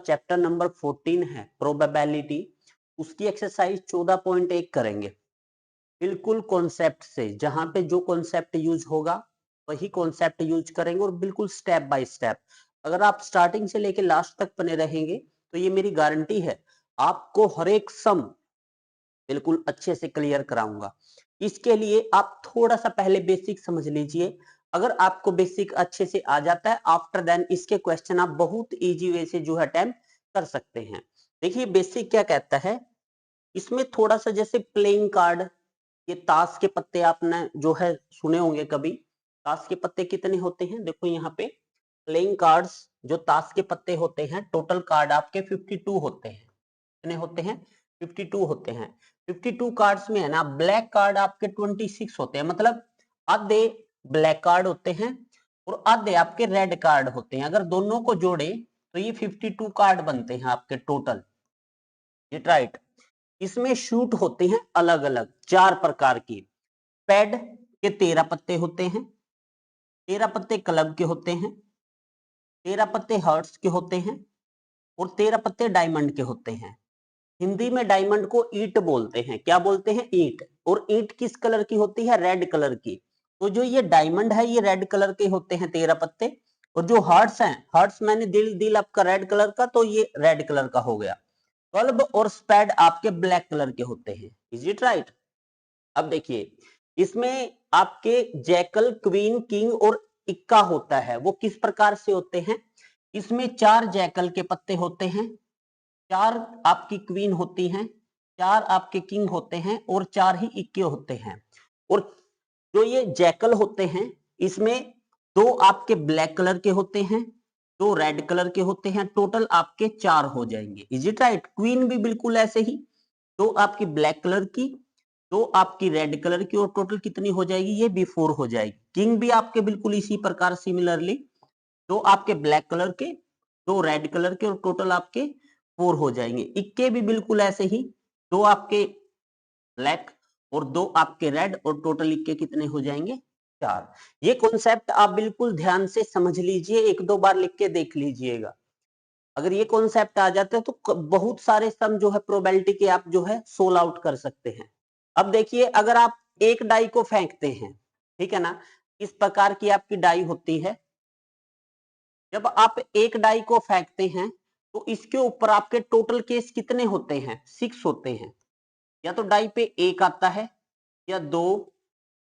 Chapter number 14 है probability, उसकी exercise 14.1 करेंगे। बिल्कुल कॉन्सेप्ट से, जहां पे जो कॉन्सेप्ट यूज होगा वही कॉन्सेप्ट यूज करेंगे और बिल्कुल स्टेप बाय स्टेप। अगर आप स्टार्टिंग से लेके लास्ट तक बने रहेंगे तो ये मेरी गारंटी है, आपको हर एक सम बिल्कुल अच्छे से क्लियर कराऊंगा। इसके लिए आप थोड़ा सा पहले बेसिक समझ लीजिए। अगर आपको बेसिक अच्छे से आ जाता है, आफ्टर देन इसके क्वेश्चन आप बहुत इजी वे से जो है अटेम्प्ट कर सकते हैं। देखिए बेसिक क्या कहता है, इसमें थोड़ा सा जैसे प्लेइंग कार्ड, ये ताश के पत्ते आपने जो है सुने होंगे कभी। ताश के पत्ते कितने होते हैं, देखो यहाँ पे प्लेइंग कार्ड्स, जो ताश के पत्ते होते हैं, टोटल कार्ड आपके 52 होते हैं। कितने होते हैं? 52 होते हैं। 52 कार्ड्स में है ना, ब्लैक कार्ड आपके 26 होते हैं, मतलब आधे ब्लैक कार्ड होते हैं और आधे आपके रेड कार्ड होते हैं। अगर दोनों को जोड़े तो ये 52 कार्ड बनते हैं आपके टोटल। ये राइट। इसमें शूट होते हैं अलग अलग 4 प्रकार की। पैड के 13 पत्ते होते हैं, 13 पत्ते क्लब के होते हैं, 13 पत्ते हर्ट्स के होते हैं और 13 पत्ते डायमंड के होते हैं। हिंदी में डायमंड को ईंट बोलते हैं। क्या बोलते हैं? ईंट। और ईंट किस कलर की होती है? रेड कलर की। तो जो ये डायमंड है ये रेड कलर के होते हैं 13 पत्ते, और जो हार्ट्स हैं, हार्ट्स मैंने दिल दिल आपका रेड कलर का, तो ये रेड कलर का हो गया। क्लब और स्पैड आपके ब्लैक कलर के होते हैं। Is it right? अब देखिए इसमें आपके जैकल, क्वीन, किंग और इक्का होता है। वो किस प्रकार से होते हैं? इसमें 4 जैकल के पत्ते होते हैं, 4 आपकी क्वीन होती हैं, 4 आपके किंग होते हैं और 4 ही इक्के होते हैं। और जो ये जैकल होते हैं, इसमें 2 आपके ब्लैक कलर के होते हैं, 2 रेड कलर के होते हैं, टोटल आपके 4 हो जाएंगे। Is it right? क्वीन भी बिल्कुल ऐसे ही, 2 आपकी ब्लैक कलर की, 2 आपकी रेड कलर की, और टोटल कितनी हो जाएगी? ये भी 4 हो जाएगी। किंग भी आपके बिल्कुल इसी प्रकार सिमिलरली, 2 आपके ब्लैक कलर के, 2 रेड कलर के, और टोटल आपके 4 हो जाएंगे। इक्के भी बिल्कुल ऐसे ही, 2 आपके ब्लैक और 2 आपके रेड, और टोटल इक्के कितने हो जाएंगे? 4। ये कॉन्सेप्ट आप बिल्कुल ध्यान से समझ लीजिए, 1-2 बार लिख के देख लीजिएगा। अगर ये कॉन्सेप्ट आ जाता है तो बहुत सारे सम जो है प्रोबेबिलिटी के आप जो है सोल्व आउट कर सकते हैं। अब देखिए अगर आप एक डाई को फेंकते हैं, ठीक है ना, इस प्रकार की आपकी डाई होती है। जब आप एक डाई को फेंकते हैं तो इसके ऊपर आपके टोटल केस कितने होते हैं? 6 होते हैं। या तो डाई पे 1 आता है, या 2,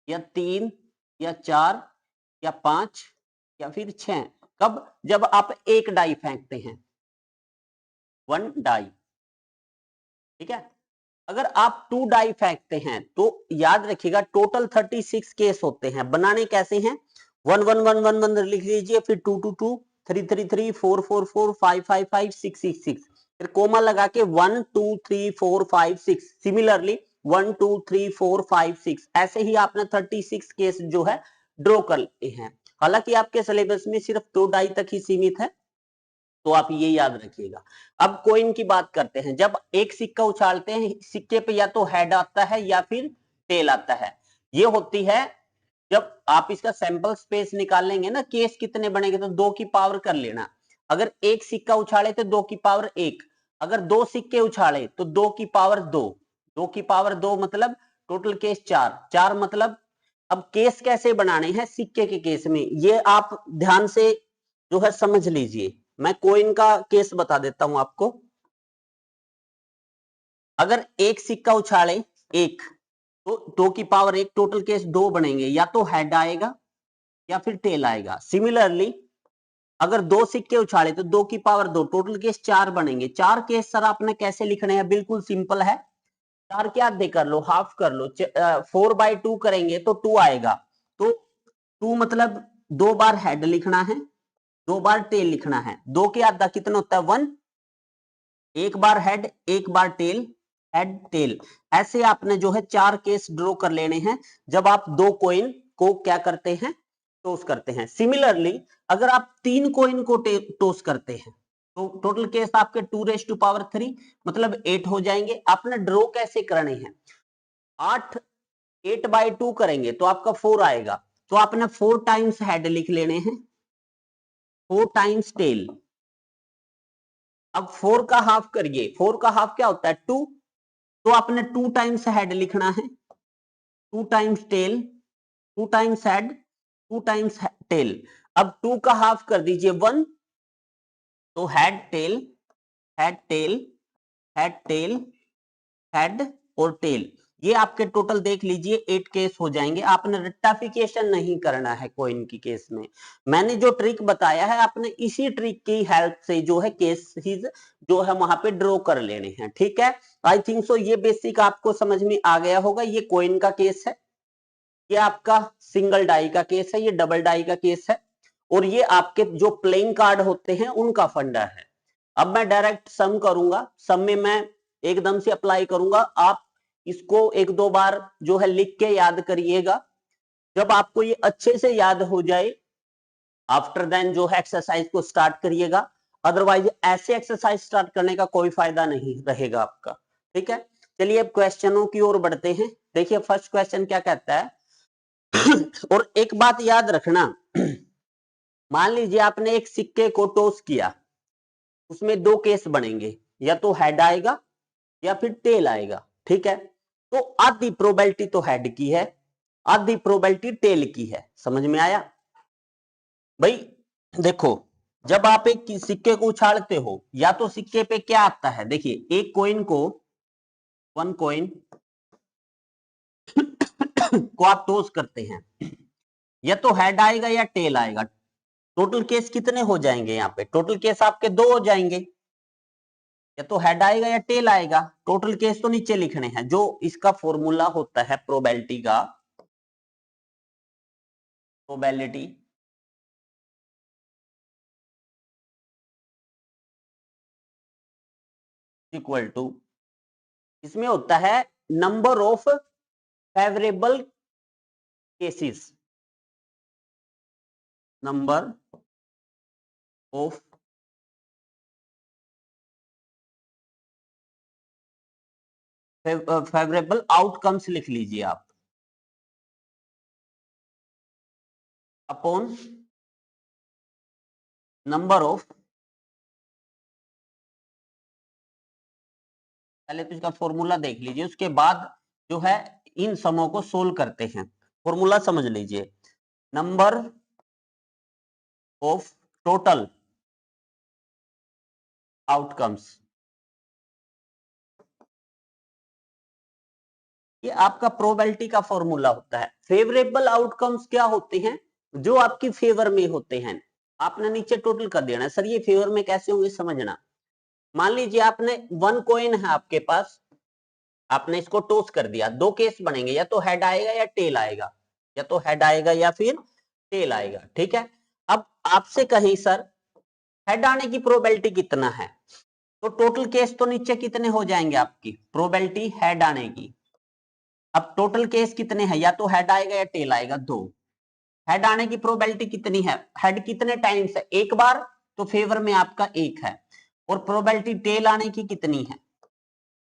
या 3, या 4, या 5, या फिर 6। कब? जब आप एक डाई फेंकते हैं, 1 डाई। ठीक है। अगर आप 2 डाई फेंकते हैं तो याद रखिएगा टोटल 36 केस होते हैं। बनाने कैसे हैं? 1 1 1 1 1 लिख लीजिए, फिर 2 2 2, 3 3 3, 4 4 4, 5 5 5, 6 6 6, फिर कोमा लगा के 1 2 3 4 5 6, सिमिलरली 1 2 3 4 5 6, ऐसे ही आपने 36 केस जो है ड्रॉ कर लिए हैं। हालांकि आपके सिलेबस में सिर्फ 2 डाई तक ही सीमित है, तो आप ये याद रखिएगा। अब कॉइन की बात करते हैं। जब एक सिक्का उछालते हैं, सिक्के पे या तो हेड आता है या फिर टेल आता है। ये होती है, जब आप इसका सैंपल स्पेस निकाल लेंगे ना, केस कितने बनेंगे, तो 2 की पावर कर लेना। अगर एक सिक्का उछाले तो 2 की पावर 1, अगर 2 सिक्के उछाले तो 2 की पावर 2, 2 की पावर 2 मतलब टोटल केस 4, 4 मतलब। अब केस कैसे बनाने हैं सिक्के के केस में, ये आप ध्यान से जो है समझ लीजिए। मैं कोइन का केस बता देता हूं आपको। अगर एक सिक्का उछाले 1, तो 2 की पावर 1, टोटल केस 2 बनेंगे, या तो हेड आएगा या फिर टेल आएगा। सिमिलरली अगर 2 सिक्के उछाले तो 2 की पावर 2, टोटल केस 4 बनेंगे। 4 केस सर आपने कैसे लिखने हैं? बिल्कुल सिंपल है, 4 के आधे कर लो, हाफ कर लो, 4/2 करेंगे तो 2 आएगा। तो 2 मतलब 2 बार हेड लिखना है, 2 बार टेल लिखना है। 2 के आधा कितना होता है? 1, एक बार हेड, एक बार टेल, हेड टेल। ऐसे आपने जो है 4 केस ड्रॉ कर लेने हैं जब आप 2 कॉइन को क्या करते हैं? टॉस करते हैं। सिमिलरली अगर आप 3 कॉइन को टॉस करते हैं तो टोटल केस आपके 2⁻³ मतलब 8 हो जाएंगे। आपने ड्रॉ कैसे करने हैं? 8/2 करेंगे तो आपका 4 आएगा, तो आपने 4 टाइम्स हेड लिख लेने हैं, 4 टाइम्स टेल, अब 4 का हाफ करिए, 4 का हाफ क्या होता है 2, तो आपने 2 टाइम्स हेड लिखना है, 2 times tail, 2 times head, 2 times tail. अब 2 का हाफ कर दीजिए 1, तो head tail, head tail, head tail, head और टेल, ये आपके टोटल देख लीजिए 8 केस हो जाएंगे। आपने रेक्टिफिकेशन नहीं करना है कोइन की केस में। मैंने जो ट्रिक बताया है आपने इसी ट्रिक की हेल्प से जो है केसेस जो है वहां पे ड्रॉ कर लेने हैं, ठीक है। आई थिंक सो ये बेसिक आपको समझ में आ गया होगा। ये कोइन का केस है, ये आपका सिंगल डाई का केस है, ये डबल डाई का केस है, और ये आपके जो प्लेइंग कार्ड होते हैं उनका फंडा है। अब मैं डायरेक्ट सम करूंगा, सम में मैं एकदम से अप्लाई करूंगा, आप इसको एक दो बार जो है लिख के याद करिएगा। जब आपको ये अच्छे से याद हो जाए आफ्टर देन जो है एक्सरसाइज को स्टार्ट करिएगा, अदरवाइज ऐसे एक्सरसाइज स्टार्ट करने का कोई फायदा नहीं रहेगा आपका, ठीक है। चलिए अब क्वेश्चनों की ओर बढ़ते हैं। देखिए फर्स्ट क्वेश्चन क्या कहता है और एक बात याद रखना, मान लीजिए आपने एक सिक्के को टॉस किया, उसमें दो केस बनेंगे, या तो हेड आएगा या फिर टेल आएगा, ठीक है। तो आधी प्रोबेबिलिटी तो हेड की है, आधी प्रोबेबिलिटी टेल की है, समझ में आया भाई। देखो जब आप एक सिक्के को उछालते हो, या तो सिक्के पे क्या आता है, देखिए एक कॉइन को, वन कॉइन को आप टॉस करते हैं, या तो हेड आएगा या टेल आएगा। टोटल केस कितने हो जाएंगे, यहाँ पे टोटल केस आपके दो हो जाएंगे, या तो हेड आएगा या टेल आएगा। टोटल केस तो नीचे लिखने हैं, जो इसका फॉर्मूला होता है प्रोबेबिलिटी का, प्रोबेबिलिटी इक्वल टू, इसमें होता है number of favourable cases, number of favourable outcomes लिख लीजिए आप, अपॉन नंबर ऑफ, पहले तो इसका फॉर्मूला देख लीजिए, उसके बाद जो है इन समों को सोल्व करते हैं। फॉर्मूला समझ लीजिए, नंबर ऑफ टोटल आउटकम्स, ये आपका प्रोबेबिलिटी का फॉर्मूला होता है। फेवरेबल आउटकम्स क्या होते हैं, जो आपकी फेवर में होते हैं। आपने नीचे टोटल कर देना, सर ये फेवर में कैसे होंगे समझना। मान लीजिए आपने वन कॉइन है आपके पास, आपने इसको टॉस कर दिया, दो केस बनेंगे, या तो हेड आएगा या टेल आएगा, या तो हेड आएगा या फिर टेल आएगा, ठीक है। अब आपसे कहीं सर हेड आने की प्रोबेबिलिटी कितना है, तो टोटल केस तो नीचे कितने हो जाएंगे आपकी प्रोबेबिलिटी हेड आने की। अब टोटल केस कितने हैं, या तो हेड आएगा या टेल आएगा, दो। हेड आने की प्रोबेबिलिटी कितनी है, हेड कितने टाइम्स है, एक बार, तो फेवर में आपका एक है। और प्रोबेबिलिटी टेल आने की कितनी है,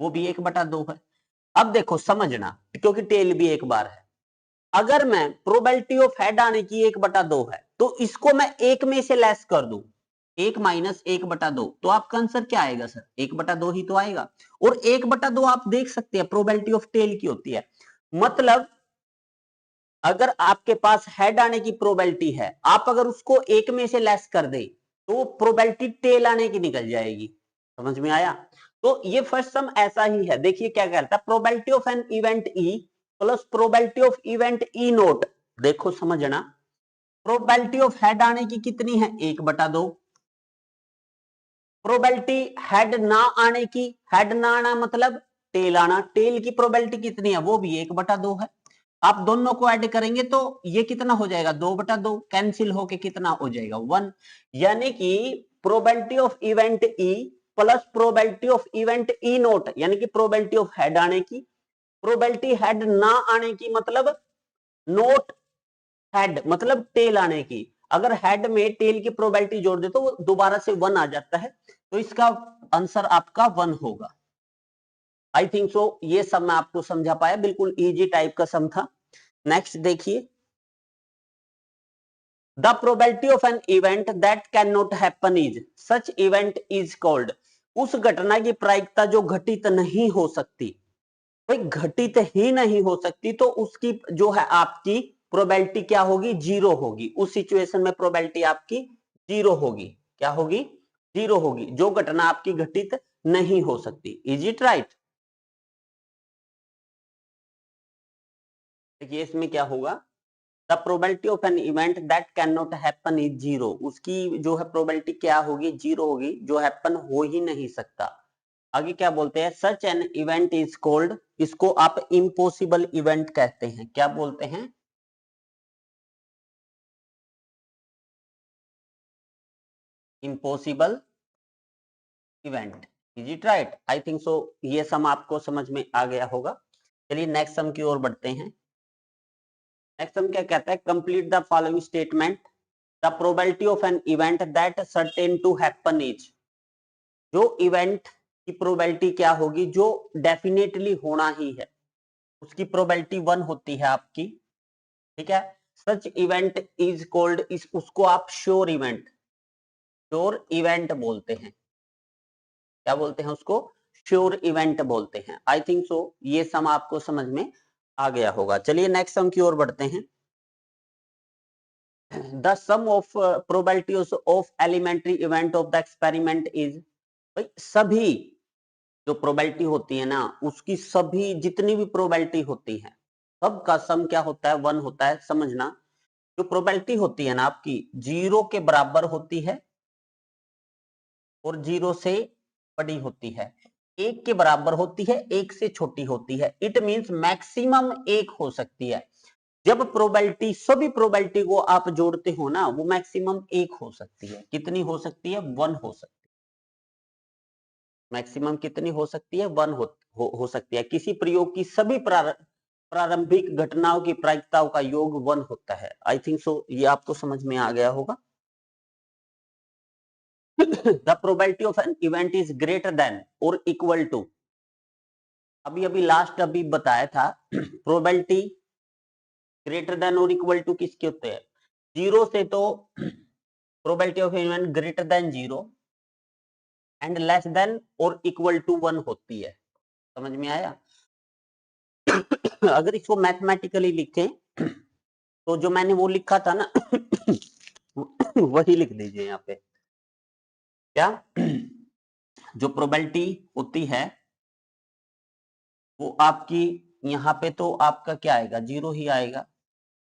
वो भी 1/2 है। अब देखो समझना, क्योंकि टेल भी एक बार है, अगर मैं प्रोबेबिलिटी ऑफ हेड आने की 1/2 है, तो इसको मैं एक में से लेस कर दूं, 1 माइनस 1/2, तो आपका आंसर क्या आएगा सर, 1/2 ही तो आएगा। और 1/2 आप देख सकते हैं प्रोबेबिलिटी ऑफ टेल की होती है, मतलब अगर आपके पास हेड आने की प्रोबेबिलिटी है, आप अगर उसको एक में से लेस कर दे, तो प्रोबेबिलिटी टेल आने की निकल जाएगी। समझ में आया। तो ये फर्स्ट सम ऐसा ही है, देखिए क्या कहता है, probability of an event E plus probability of event E note. देखो समझना, प्रोबेबिलिटी ऑफ हेड आने की कितनी है, 1/2। प्रोबेबिलिटी हेड ना आने की, हेड ना आना मतलब टेल आना, टेल की प्रोबेबिलिटी कितनी है, वो भी 1/2 है। आप दोनों को ऐड करेंगे तो ये कितना हो जाएगा, 2/2, कैंसिल होके कितना हो जाएगा, 1। यानी कि probability of event E plus probability of event E note, यानी कि प्रोबेबिलिटी ऑफ हेड आने की, प्रोबेबिलिटी हेड ना आने की मतलब नोट हेड मतलब टेल आने की। अगर हेड में टेल की प्रोबेबिलिटी जोड़ दे तो वो दोबारा से 1 आ जाता है, तो इसका आंसर आपका 1 होगा। आई थिंक सो ये सब मैं आपको समझा पाया, बिल्कुल इजी टाइप का सम था। नेक्स्ट देखिए, the probability of an event that can not happen is, such event is called. उस घटना की प्रायिकता जो घटित नहीं हो सकती, भाई घटित ही नहीं हो सकती, तो उसकी जो है आपकी प्रोबेबिलिटी क्या होगी, जीरो होगी। उस सिचुएशन में प्रोबेबिलिटी आपकी जीरो होगी। क्या होगी, जीरो होगी, जो घटना आपकी घटित नहीं हो सकती। Is it right? देखिए इसमें क्या होगा, the probability of an event that can not happen is zero. उसकी जो है प्रोबेबिलिटी क्या होगी, जीरो होगी, जो हैपन हो ही नहीं सकता। आगे क्या बोलते हैं, such an event is called, इसको आप इम्पॉसिबल इवेंट कहते हैं। क्या बोलते हैं, impossible event. Is it right? I think so. ये सम आपको समझ में आ गया होगा। चलिए नेक्स्ट सम की ओर बढ़ते हैं। नेक्स्ट सम क्या कहता है, complete the following statement, the probability of an event that certain to happen is. जो इवेंट की प्रोबेबिलिटी क्या होगी, जो डेफिनेटली होना ही है, उसकी प्रोबेबिलिटी 1 होती है आपकी। ठीक है, सच इवेंट इज कॉल्ड, इस उसको आप श्योर इवेंट, श्योर इवेंट बोलते हैं। क्या बोलते हैं उसको, श्योर इवेंट बोलते हैं। आई थिंक सो ये सम आपको समझ में आ गया होगा। चलिए नेक्स्ट सम की ओर बढ़ते हैं। The sum of probabilities of elementary event of the experiment is, भाई सभी जो प्रोबेबिलिटी होती है ना, उसकी सभी जितनी भी प्रोबेबिलिटी होती है, सब का सम क्या होता है, 1 होता है। समझना, जो प्रोबेबिलिटी होती है ना आपकी, 0 के बराबर होती है और 0 से बड़ी होती है, 1 के बराबर होती है, 1 से छोटी होती है। इट मींस मैक्सिमम 1 हो सकती है। जब प्रोबेबिलिटी, सभी प्रोबेबिलिटी को आप जोड़ते हो ना, वो मैक्सिमम 1 हो सकती है। कितनी हो सकती है, 1 हो सकती है। मैक्सिमम कितनी हो सकती है, 1 हो सकती है। किसी प्रयोग की सभी प्रारंभिक घटनाओं की प्रायिकताओं का योग 1 होता है। आई थिंक सो ये आपको समझ में आ गया होगा। The probability of an event is greater than और इक्वल टू, अभी अभी लास्ट अभी बताया था, प्रोबेबिलिटी ग्रेटर देन और इक्वल टू किसके होते हैं, 0 से, तो probability of event greater than 0 and less than और इक्वल टू 1 होती है। समझ में आया? अगर इसको मैथमेटिकली लिखें, तो जो मैंने वो लिखा था ना वही लिख दीजिए यहाँ पे। क्या, जो प्रोबेबिलिटी होती है वो आपकी, यहाँ पे तो आपका क्या आएगा, 0 ही आएगा,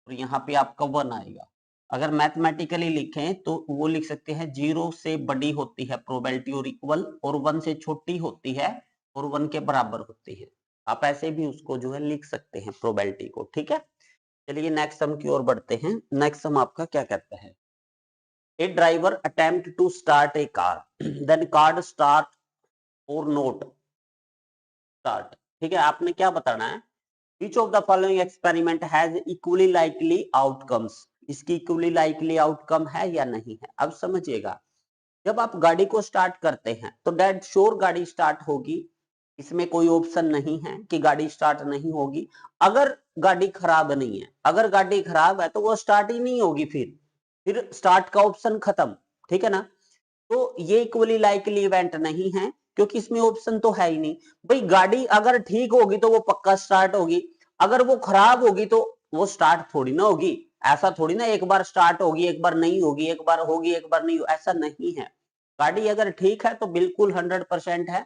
और यहाँ पे आपका 1 आएगा। अगर मैथमेटिकली लिखें तो वो लिख सकते हैं, 0 से बड़ी होती है प्रोबेबिलिटी और इक्वल, और 1 से छोटी होती है और 1 के बराबर होती है। आप ऐसे भी उसको जो है लिख सकते हैं प्रोबेबिलिटी को। ठीक है, चलिए नेक्स्ट सम की ओर बढ़ते हैं। नेक्स्ट सम आपका क्या कहता है, a driver attempt to start a car, then car start और नोट स्टार्ट। ठीक है, आपने क्या बताना है, Which of the following experiment has equally likely outcomes? इसकी इक्वली लाइकली आउटकम है या नहीं है। अब समझिएगा, जब आप गाड़ी को स्टार्ट करते हैं तो डेड श्योर गाड़ी स्टार्ट होगी, इसमें कोई ऑप्शन नहीं है कि गाड़ी स्टार्ट नहीं होगी। अगर गाड़ी खराब नहीं है, अगर गाड़ी खराब है तो वो स्टार्ट ही नहीं होगी, फिर स्टार्ट का ऑप्शन खत्म। ठीक है ना, तो ये इक्वली लाइकली इवेंट नहीं है, क्योंकि इसमें ऑप्शन तो है ही नहीं। भाई गाड़ी अगर ठीक होगी तो वो पक्का स्टार्ट होगी, अगर वो खराब होगी तो वो स्टार्ट थोड़ी ना होगी। ऐसा थोड़ी ना एक बार स्टार्ट होगी एक बार नहीं होगी, एक बार होगी एक बार नहीं होगी, ऐसा नहीं है। गाड़ी अगर ठीक है तो बिल्कुल 100% है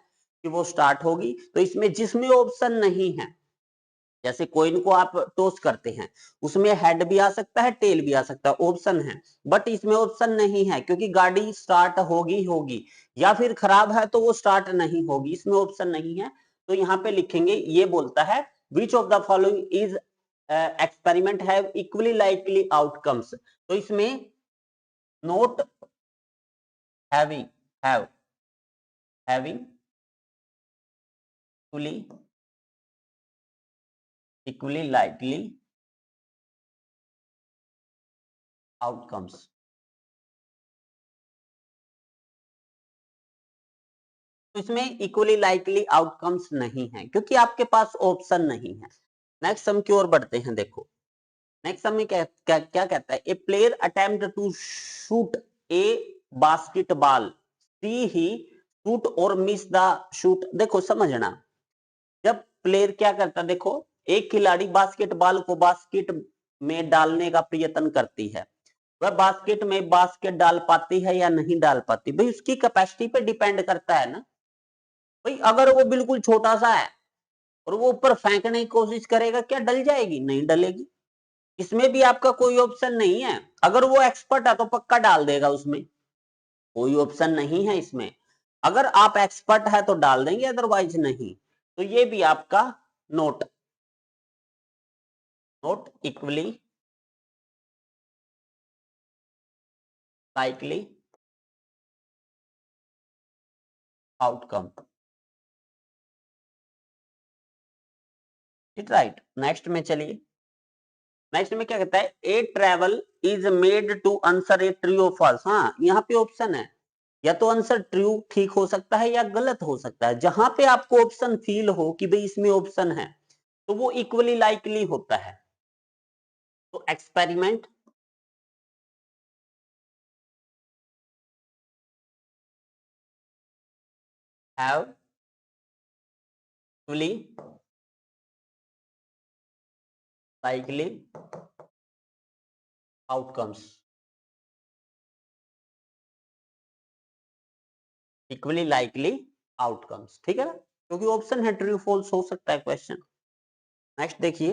कि वो स्टार्ट होगी। तो इसमें जिसमें ऑप्शन नहीं है, जैसे कोइन को आप टॉस करते हैं, उसमें हेड भी आ सकता है टेल भी आ सकता है, ऑप्शन है। बट इसमें ऑप्शन नहीं है, क्योंकि गाड़ी स्टार्ट होगी होगी, या फिर खराब है तो वो स्टार्ट नहीं होगी, इसमें ऑप्शन नहीं है। तो यहाँ पे लिखेंगे, ये बोलता है which of the following is experiment have equally likely outcomes. तो इसमें note having, having equally likely outcomes. तो इसमें इक्वली लाइकली आउटकम्स नहीं है, क्योंकि आपके पास ऑप्शन नहीं है। नेक्स्ट सम की ओर बढ़ते हैं। देखो नेक्स्ट सम में क्या कहता है, a player attempt to shoot a basketball, see he shoot और मिस द शूट। देखो समझना, जब प्लेयर क्या करता, देखो एक खिलाड़ी बास्केटबॉल को बास्केट में डालने का प्रयत्न करती है, वह बास्केट में बास्केट डाल पाती है या नहीं डाल पाती, भाई उसकी कैपेसिटी पे डिपेंड करता है ना। भाई अगर वो बिल्कुल छोटा सा है और वो ऊपर फेंकने की कोशिश करेगा, क्या डल जाएगी? नहीं डलेगी। इसमें भी आपका कोई ऑप्शन नहीं है, अगर वो एक्सपर्ट है तो पक्का डाल देगा, उसमें कोई ऑप्शन नहीं है इसमें। अगर आप एक्सपर्ट है तो डाल देंगे, अदरवाइज नहीं। तो ये भी आपका not equally likely outcome. It right. Next में चलिए, नेक्स्ट में क्या कहता है, a travel is made to answer a true और फॉल्स। हाँ, यहाँ पे ऑप्शन है, या तो आंसर ट्रू ठीक हो सकता है या गलत हो सकता है। जहां पे आपको ऑप्शन फील हो कि भाई इसमें ऑप्शन है, तो वो इक्वली लाइकली होता है। तो experiment have equally likely outcomes. Equally likely outcomes, ठीक है ना, क्योंकि ऑप्शन है ट्रू फॉल्स हो सकता है क्वेश्चन। नेक्स्ट देखिए,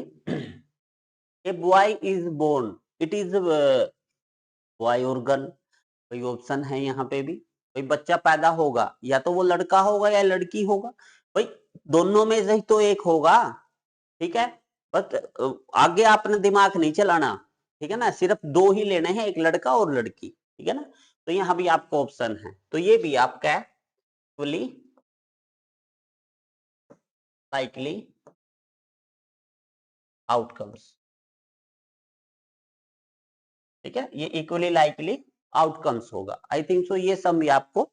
a boy is born, it is boy और गर्ल, कोई ऑप्शन है यहाँ पे भी। भाई बच्चा पैदा होगा, या तो वो लड़का होगा या लड़की होगा, भाई दोनों में से ही तो एक होगा, ठीक है। बस आगे आपने दिमाग नहीं चलाना, ठीक है ना, सिर्फ दो ही लेने हैं, एक लड़का और लड़की, ठीक है ना। तो यहाँ भी आपको ऑप्शन है, तो ये भी आपका है फुली लाइकली आउटकम्स, ठीक है, ये इक्वली लाइकली आउटकम्स होगा। आई थिंक सो ये सम भी आपको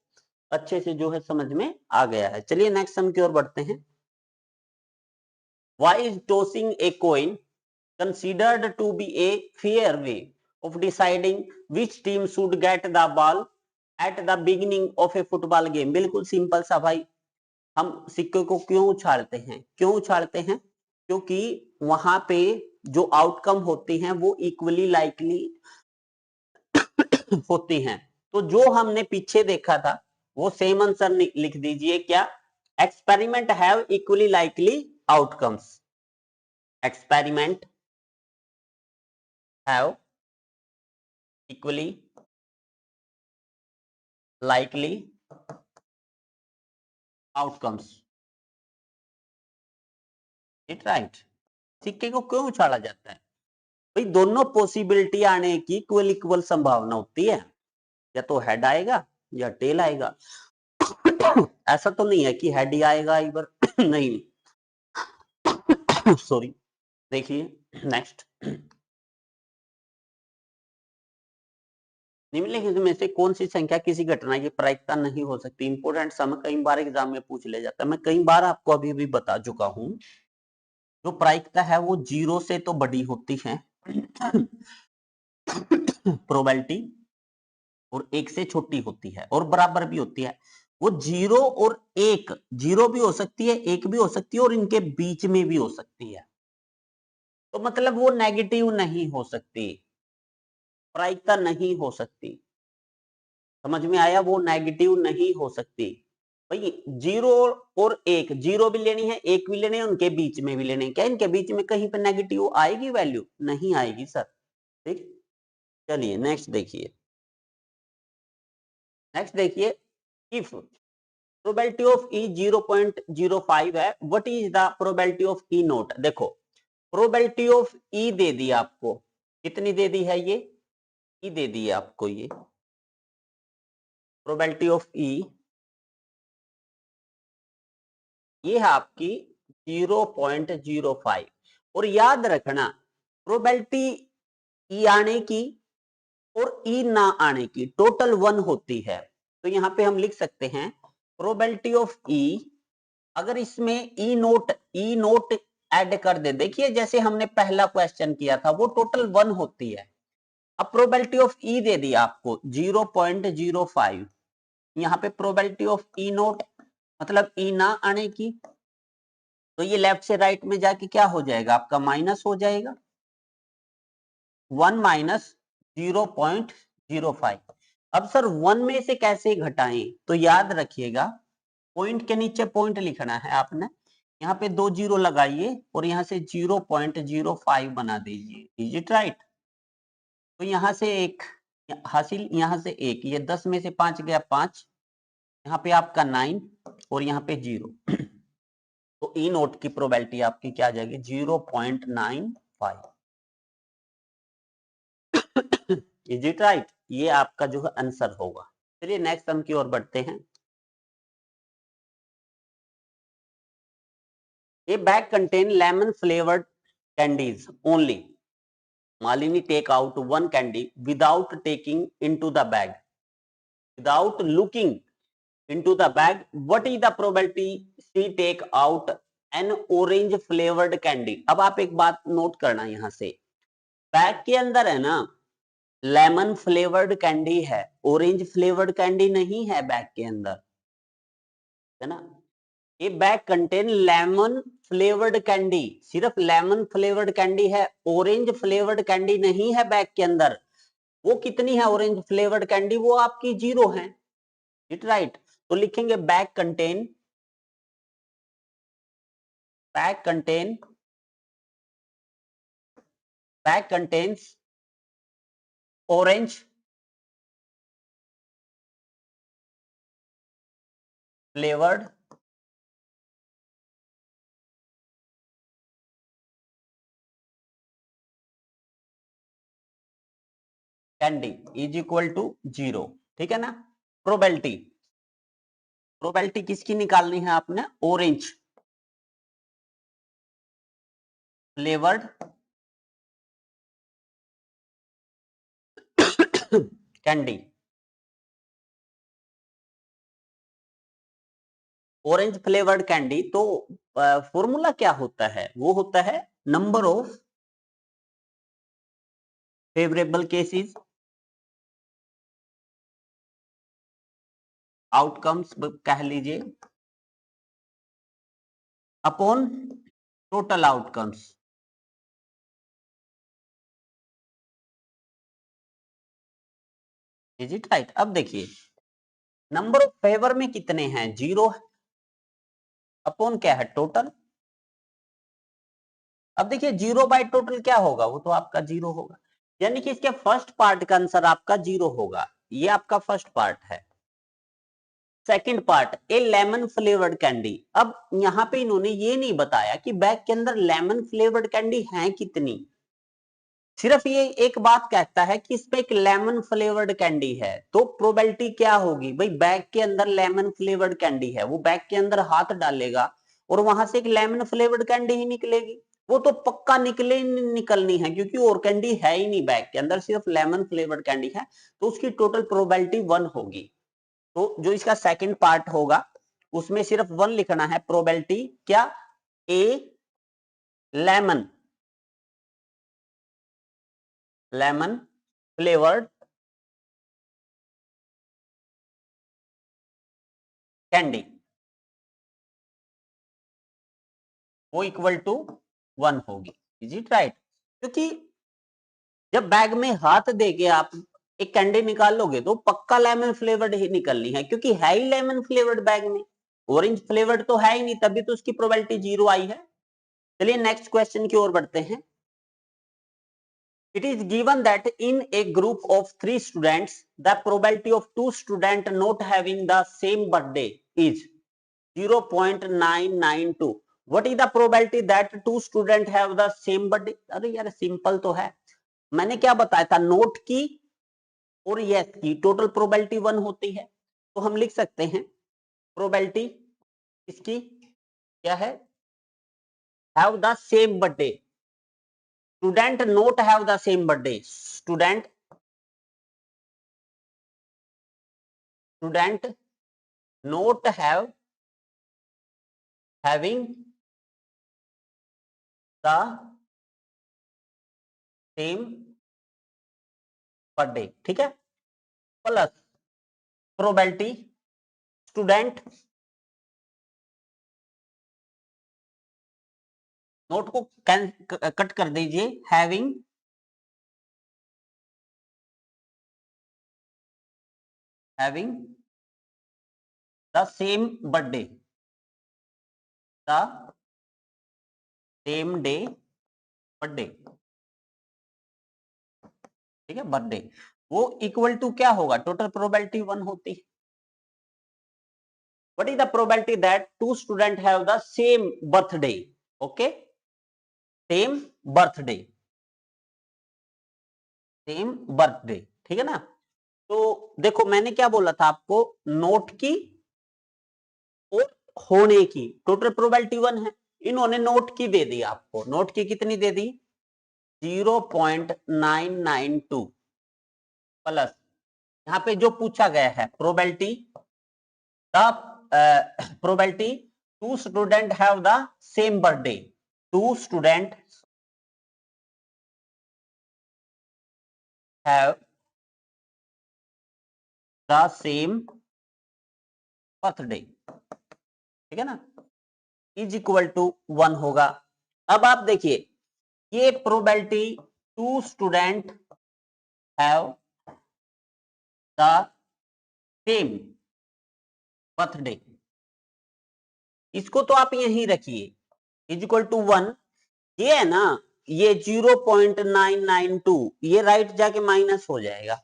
अच्छे से जो है समझ में आ गया है। चलिए नेक्स्ट सम की ओर बढ़ते हैं। Why is tossing a coin considered to be a fair way of deciding which team should get the ball at the beginning of a football game? बिल्कुल सिंपल सा भाई, हम सिक्के को क्यों उछालते हैं? क्यों उछालते हैं? क्योंकि वहां पे जो आउटकम होती हैं वो इक्वली लाइकली होती हैं। तो जो हमने पीछे देखा था वो सेम आंसर लिख दीजिए, क्या? Experiment have equally likely outcomes. Experiment have equally likely outcomes. It right. सिक्के को क्यों उछाला जाता है? भाई दोनों पॉसिबिलिटी आने की इक्वल इक्वल संभावना होती है, या तो हेड आएगा या टेल आएगा। ऐसा तो नहीं है कि हेड ही आएगा एक बार नहीं, सॉरी। देखिए नेक्स्ट, निम्नलिखित में से कौन सी संख्या किसी घटना की प्रायिकता नहीं हो सकती? इंपोर्टेंट सम कई बार एग्जाम में पूछ ले जाता है, मैं कई बार आपको अभी भी बता चुका हूं। जो प्रायिकता है वो 0 से तो बड़ी होती है प्रोबेबिलिटी, और 1 से छोटी होती है और बराबर भी होती है। वो 0 और 1, 0 भी हो सकती है, 1 भी हो सकती है, और इनके बीच में भी हो सकती है। तो मतलब वो नेगेटिव नहीं हो सकती, प्रायिकता नहीं हो सकती। समझ में आया? वो नेगेटिव नहीं हो सकती। भाई 0 और 1, 0 भी लेनी है, 1 भी लेनी है, उनके बीच में भी लेने, क्या इनके बीच में कहीं पे नेगेटिव आएगी वैल्यू? नहीं आएगी सर, ठीक। चलिए नेक्स्ट देखिए, नेक्स्ट देखिए, इफ प्रोबेबिलिटी ऑफ ई 0.05 है, what is the probability of E note? देखो प्रोबेबिलिटी ऑफ ई दे दी आपको, कितनी दे दी है? ये ई दे दी है आपको, ये प्रोबेबिलिटी ऑफ ई, ये है आपकी 0.05। और याद रखना, प्रोबेबिलिटी ई आने की और ई ना आने की टोटल 1 होती है। तो यहां पे हम लिख सकते हैं प्रोबेबिलिटी ऑफ ई, अगर इसमें ई नोट ऐड कर दे, देखिए जैसे हमने पहला क्वेश्चन किया था, वो टोटल 1 होती है। अब प्रोबेबिलिटी ऑफ ई दे दी आपको 0.05, यहाँ पे प्रोबेबिलिटी ऑफ ई नोट मतलब ई ना आने की, तो ये लेफ्ट से राइट में जाके क्या हो जाएगा आपका माइनस हो जाएगा 1 माइनस 0.05। अब सर 1 में से कैसे घटाएं, तो याद रखिएगा पॉइंट के नीचे पॉइंट लिखना है आपने, यहाँ पे 2 जीरो लगाइए और यहाँ से 0.05 बना दीजिए, इज इट राइट। तो यहाँ से एक हासिल, यहाँ से एक, ये 10 में से 5 गया 5, यहाँ पे आपका 9 और यहाँ पे 0 तो ई नोट की प्रोबेबिलिटी आपकी क्या आ जाएगी 0.95। इज इट राइट, ये आपका जो है आंसर होगा। चलिए नेक्स्ट सम की ओर बढ़ते हैं। A bag contain lemon flavored candies only. Malini take out one candy without taking into the bag. Without looking into the bag, what is the probability she take out an orange flavored candy? अब आप एक बात note करना यहां से, bag के अंदर है ना लेमन फ्लेवर्ड कैंडी है, ऑरेंज फ्लेवर्ड कैंडी नहीं है बैग के अंदर, है ना। ये bag contain lemon flavoured candy, सिर्फ लेमन फ्लेवर्ड कैंडी है, ऑरेंज फ्लेवर्ड कैंडी नहीं है बैग के अंदर। वो कितनी है ऑरेंज फ्लेवर्ड कैंडी, वो आपकी 0 है, इट राइट। तो लिखेंगे bag content, bag content, bag contents orange flavoured candy is equal to 0, ठीक है ना। प्रोबेबिलिटी, प्रोबेबिलिटी किसकी निकालनी है आपने, orange flavoured candy. Orange flavoured candy, तो फॉर्मूला क्या होता है, वो होता है number of favourable cases, outcomes कह लीजिए, upon total outcomes. Is it right. अब देखिए नंबर ऑफ फेवर में कितने हैं, 0, अपॉन क्या है टोटल। अब देखिए 0 बाय टोटल क्या होगा, वो तो आपका 0 होगा, यानी कि इसके फर्स्ट पार्ट का आंसर आपका 0 होगा, ये आपका फर्स्ट पार्ट है। Second part A lemon flavoured candy, अब यहाँ पे इन्होंने ये नहीं बताया कि बैग के अंदर लेमन फ्लेवर्ड कैंडी है कितनी, सिर्फ ये एक बात कहता है कि इसमें एक लेमन फ्लेवर्ड कैंडी है, तो प्रोबेबिलिटी क्या होगी भाई, बैग के अंदर लेमन फ्लेवर्ड कैंडी है, वो बैग के अंदर हाथ डालेगा और वहां से एक लेमन फ्लेवर्ड कैंडी ही निकलेगी, वो तो पक्का निकलनी है क्योंकि और कैंडी है ही नहीं बैग के अंदर, सिर्फ लेमन फ्लेवर्ड कैंडी है, तो उसकी टोटल प्रोबेबिलिटी 1 होगी। तो जो इसका सेकंड पार्ट होगा उसमें सिर्फ 1 लिखना है, प्रोबेबिलिटी क्या, ए लेमन, लेमन फ्लेवर्ड कैंडी, वो इक्वल टू 1 होगी, इज इट राइट। क्योंकि जब बैग में हाथ देके आप एक कैंडी निकालोगे तो पक्का लेमन फ्लेवर्ड ही निकलनी है, क्योंकि है ही लेमन फ्लेवर्ड बैग में, ऑरेंज फ्लेवर्ड तो है ही नहीं, तभी तो उसकी प्रोबेबिलिटी 0 आई है। चलिए नेक्स्ट क्वेश्चन की ओर बढ़ते हैं। It is given that in a group of 3 students, the probability of 2 students not having the same birthday is 0.992. What is the probability that 2 students have the same birthday? अरे यार simple तो है, मैंने क्या बताया था, नोट की और यस की टोटल प्रोबेबिलिटी 1 होती है, तो हम लिख सकते हैं प्रोबेबिलिटी इसकी क्या है, have the same birthday, student note have the same birthday, student not having the same birthday, ठीक है, प्लस प्रोबेबिलिटी स्टूडेंट, नोट को कट कर दीजिए, having the same birthday, the same day birthday, ठीक है, बर्थडे, वो इक्वल टू क्या होगा, टोटल प्रोबेबिलिटी 1 होती है। What is the probability that two student have the same birthday, okay, same birthday, same birthday, ठीक है ना। तो देखो मैंने क्या बोला था आपको, नोट की और होने की टोटल प्रोबेबिलिटी 1 है, इन्होंने नोट की दे दी आपको, नोट की कितनी दे दी 0.992 प्लस यहां पे जो पूछा गया है probability, the probability two student have the same birthday, two student have the same birthday, ठीक है ना, इज इक्वल टू 1 होगा। अब आप देखिए ये probability two student have the same birthday, इसको तो आप यहीं रखिए, इज इक्वल टू 1, ये है ना, ये 0.992 ये राइट जाके माइनस हो जाएगा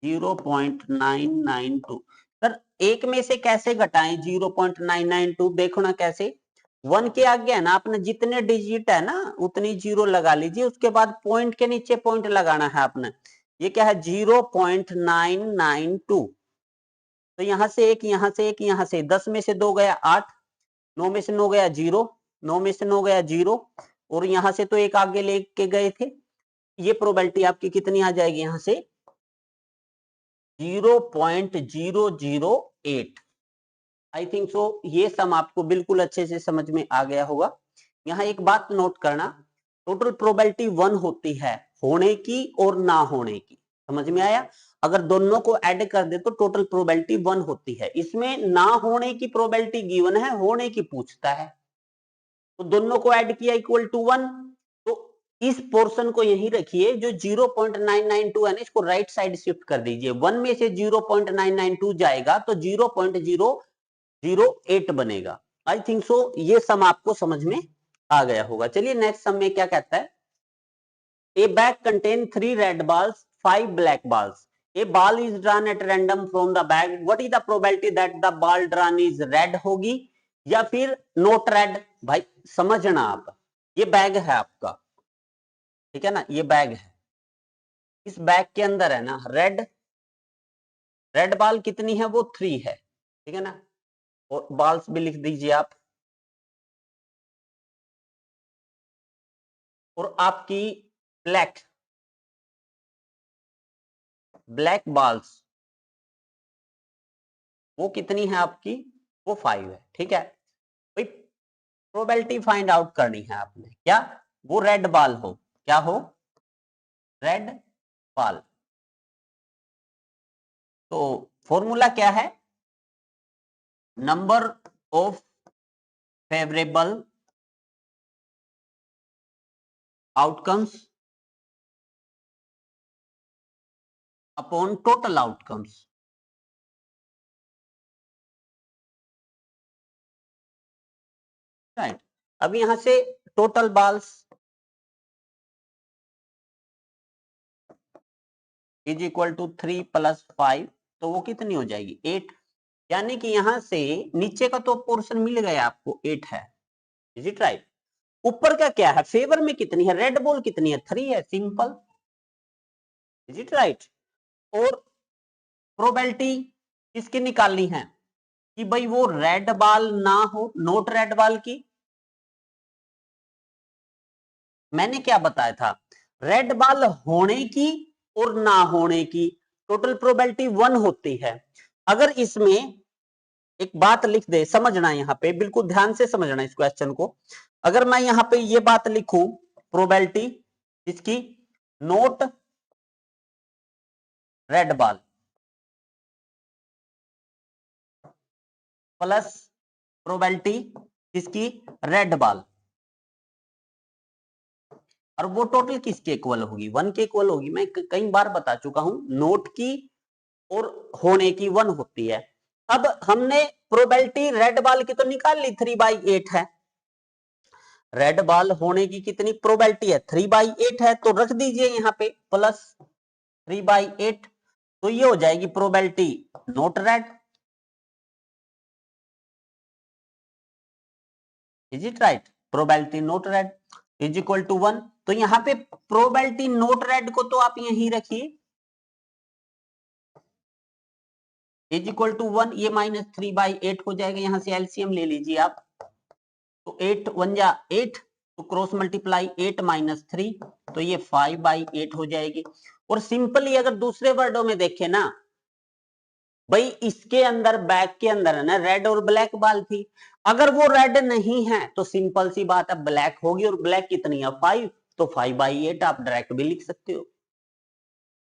0.992। सर एक में से कैसे घटाएं 0.992, देखो ना कैसे, 1 के आगे है ना आपने जितने डिजिट है ना उतनी जीरो लगा लीजिए, उसके बाद पॉइंट के नीचे पॉइंट लगाना है आपने, ये क्या है 0.992, तो यहां से एक, यहां से एक, यहां से 10 में से 2 गया 8, 9 में से 9 गया 0, 9 में से 9 गया 0, और यहां से तो एक आगे लेके गए थे, ये प्रोबेबिलिटी आपकी कितनी आ जाएगी यहां से 0.008। आई थिंक सो ये सम आपको बिल्कुल अच्छे से समझ में आ गया होगा। यहाँ एक बात नोट करना, टोटल प्रोबेबिलिटी 1 होती है होने की और ना होने की, समझ में आया, अगर दोनों को ऐड कर दे तो टोटल प्रोबेबिलिटी 1 होती है, इसमें ना होने की प्रोबेबिलिटी गिवन है, होने की पूछता है, तो दोनों को ऐड किया इक्वल टू 1, तो इस पोर्शन को यही रखिए, जो 0.992 है ना इसको राइट साइड शिफ्ट कर दीजिए, 1 में से 0.992 जाएगा तो 0.008 बनेगा। आई थिंक सो ये सम आपको समझ में आ गया होगा। चलिए नेक्स्ट सम में क्या कहता है, ए bag contain 3 red balls 5 black balls, a ball is drawn at random from the bag, what is the probability that the ball drawn is red होगी या फिर नोट रेड। भाई समझना आप, ये बैग है आपका, ठीक है ना, ये बैग है, इस बैग के अंदर है ना रेड, रेड बॉल कितनी है वो 3 है, ठीक है ना, और बॉल्स भी लिख दीजिए आप, और आपकी ब्लैक ब्लैक बॉल्स वो कितनी है आपकी, वो 5 है, ठीक है। भाई प्रोबेबिलिटी फाइंड आउट करनी है आपने, क्या वो रेड बॉल हो, क्या हो रेड बॉल, तो फॉर्मूला क्या है, number of favourable outcomes upon total outcomes, right. अब यहां से total balls is equal to 3 plus 5, तो वो कितनी हो जाएगी 8, यानी कि यहां से नीचे का तो पोर्शन मिल गया आपको 8 है, इज इट राइट, ऊपर का क्या है, फेवर में कितनी है, रेड बॉल कितनी है 3 है, सिंपल, इज इट राइट। और प्रोबेबिलिटी किसकी निकालनी है कि भाई वो रेड बॉल ना हो, नोट रेड बॉल की, मैंने क्या बताया था, रेड बॉल होने की और ना होने की टोटल प्रोबेबिलिटी 1 होती है। अगर इसमें एक बात लिख दे, समझना यहाँ पे बिल्कुल ध्यान से समझना इस क्वेश्चन को, अगर मैं यहाँ पे ये बात लिखूं प्रोबेबिलिटी इसकी note red ball, plus probability किसकी, रेड बॉल, और वो टोटल किसके इक्वल होगी, 1 के इक्वल होगी। मैं कई बार बता चुका हूं, नोट की और होने की 1 होती है। अब हमने प्रोबेबिलिटी रेड बॉल की तो निकाल ली, 3/8 है। रेड बॉल होने की कितनी प्रोबेबिलिटी है, 3/8 है, तो रख दीजिए यहाँ पे प्लस 3/8, तो ये हो जाएगी probability not red. Is it right, probability not red is equal to 1। तो यहाँ पे प्रोबेबिलिटी नोट रेड को तो आप यहीं रखिए, इज इक्वल टू 1, ये -3/8 हो जाएगा। यहां से एलसीएम ले लीजिए आप, तो 8 1 जा 8, तो क्रॉस मल्टीप्लाई 8 - 3, तो ये 5/8 हो जाएगी। और सिंपली अगर दूसरे वर्डों में देखें ना भाई, इसके अंदर बैक के अंदर है ना रेड और ब्लैक बॉल थी, अगर वो रेड नहीं है तो सिंपल सी बात है ब्लैक होगी, और ब्लैक कितनी है 5, तो 5/8 आप डायरेक्ट भी लिख सकते हो।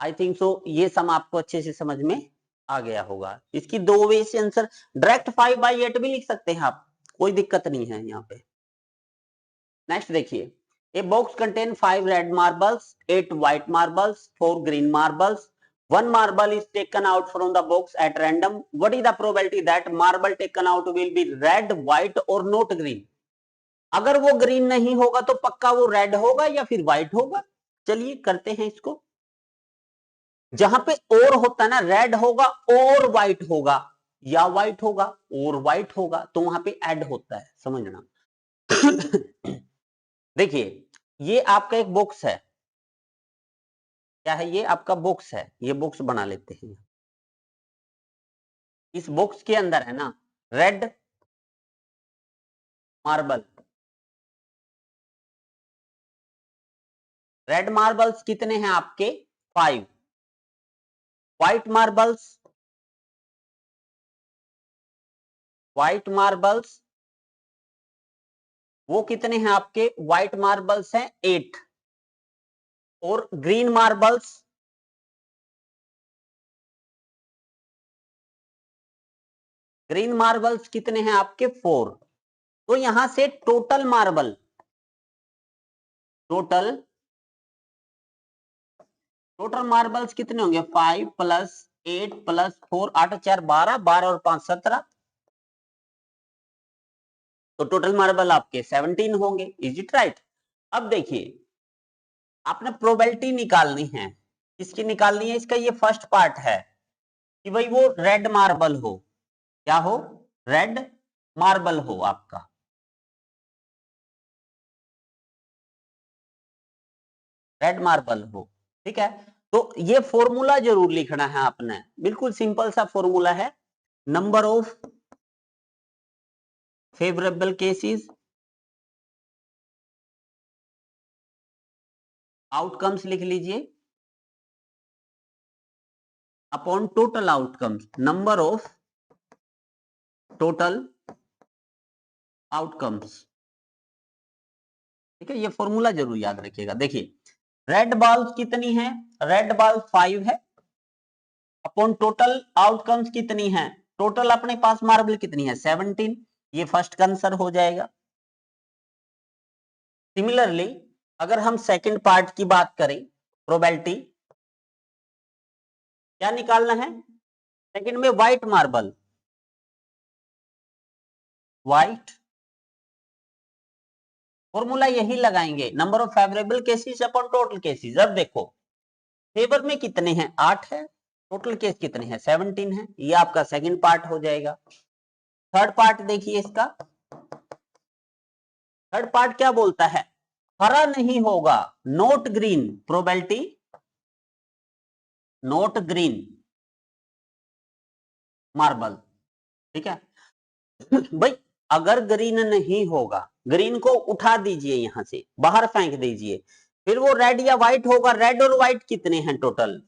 आई थिंक सो ये सम आपको अच्छे से समझ में आ गया होगा। इसकी 2 वे से आंसर, डायरेक्ट 5/8 भी लिख सकते हैं आप, कोई दिक्कत नहीं है यहाँ पे। नेक्स्ट देखिए, a box contain 5 red marbles, 8 white marbles, 4 green marbles, 1 marble is taken out from the box at random. What is the probability that marble taken out will be red, white or not green? अगर वो green नहीं होगा तो पक्का वो red होगा या फिर व्हाइट होगा। चलिए करते हैं इसको। जहां पे और होता है ना, रेड होगा और व्हाइट होगा, या व्हाइट होगा और व्हाइट होगा, तो वहां पे ऐड होता है, समझना। देखिए, ये आपका एक बॉक्स है, क्या है ये आपका बॉक्स है, ये बॉक्स बना लेते हैं। इस बॉक्स के अंदर है ना रेड मार्बल, रेड मार्बल्स कितने हैं आपके 5, व्हाइट मार्बल्स, व्हाइट मार्बल्स वो कितने हैं आपके, व्हाइट मार्बल्स हैं 8, और ग्रीन मार्बल्स, ग्रीन मार्बल्स कितने हैं आपके 4। तो यहां से टोटल मार्बल, टोटल मार्बल्स कितने होंगे, 5 + 8 + 4, 8 × 4 12, 12 और 5 17, तो टोटल मार्बल आपके 17 होंगे। Is it right. अब देखिए, आपने प्रोबेबिलिटी निकालनी है, किसकी निकालनी है, इसका ये फर्स्ट पार्ट है कि भाई वो रेड मार्बल हो, क्या हो, रेड मार्बल हो आपका, रेड मार्बल हो, ठीक है। तो ये फॉर्मूला जरूर लिखना है आपने, बिल्कुल सिंपल सा फॉर्मूला है, number of favourable cases outcomes लिख लीजिए upon total outcomes, number of total outcomes, ठीक है। ये फॉर्मूला जरूर याद रखिएगा। देखिए, रेड बॉल्स कितनी है, रेड बॉल 5 है, अपॉन टोटल आउटकम्स कितनी है, टोटल अपने पास मार्बल कितनी है 17, ये फर्स्ट का आंसर हो जाएगा। सिमिलरली अगर हम सेकंड पार्ट की बात करें, प्रोबेबिलिटी क्या निकालना है, सेकंड में व्हाइट मार्बल, व्हाइट, फॉर्मूला यही लगाएंगे, number of favourable cases upon total cases. अब देखो, फेवर में कितने हैं 8 है, टोटल केस कितने हैं 17 है, ये आपका सेकंड पार्ट हो जाएगा। थर्ड पार्ट देखिए इसका, थर्ड पार्ट क्या बोलता है, हरा नहीं होगा, note green, probability note green marble, ठीक है। भाई अगर ग्रीन नहीं होगा, ग्रीन को उठा दीजिए, यहां से बाहर फेंक दीजिए, फिर वो रेड या व्हाइट होगा। रेड और व्हाइट कितने हैं टोटल,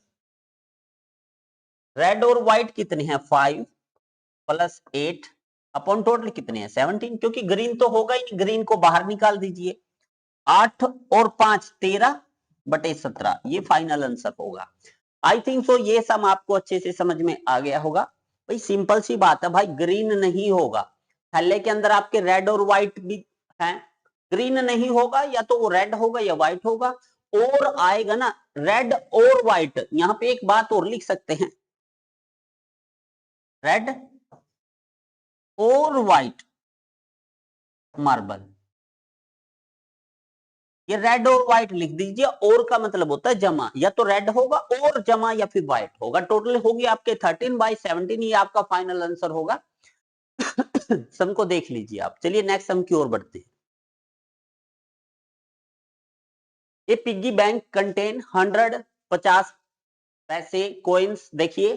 रेड और व्हाइट कितने हैं 5 + 8 अपॉन टोटल कितने हैं 17, क्योंकि ग्रीन तो होगा ही नहीं, ग्रीन को बाहर निकाल दीजिए, 8 और 5 13/17, ये फाइनल आंसर होगा। आई थिंक सो ये सम आपको अच्छे से समझ में आ गया होगा। भाई सिंपल सी बात है भाई, ग्रीन नहीं होगा। थैले के अंदर आपके रेड और व्हाइट भी है, ग्रीन नहीं होगा, या तो वो रेड होगा या व्हाइट होगा, और आएगा ना रेड और व्हाइट। यहां पे एक बात और लिख सकते हैं, रेड और व्हाइट मार्बल। ये रेड और व्हाइट लिख दीजिए, और का मतलब होता है जमा, या तो रेड होगा और जमा या फिर व्हाइट होगा। टोटल होगी आपके 13/17, ये आपका फाइनल आंसर होगा। सम को देख लीजिए आप। चलिए नेक्स्ट सम की ओर बढ़ते हैं। ये पिग्गी बैंक कंटेन 100 50 पैसे कॉइन्स। देखिए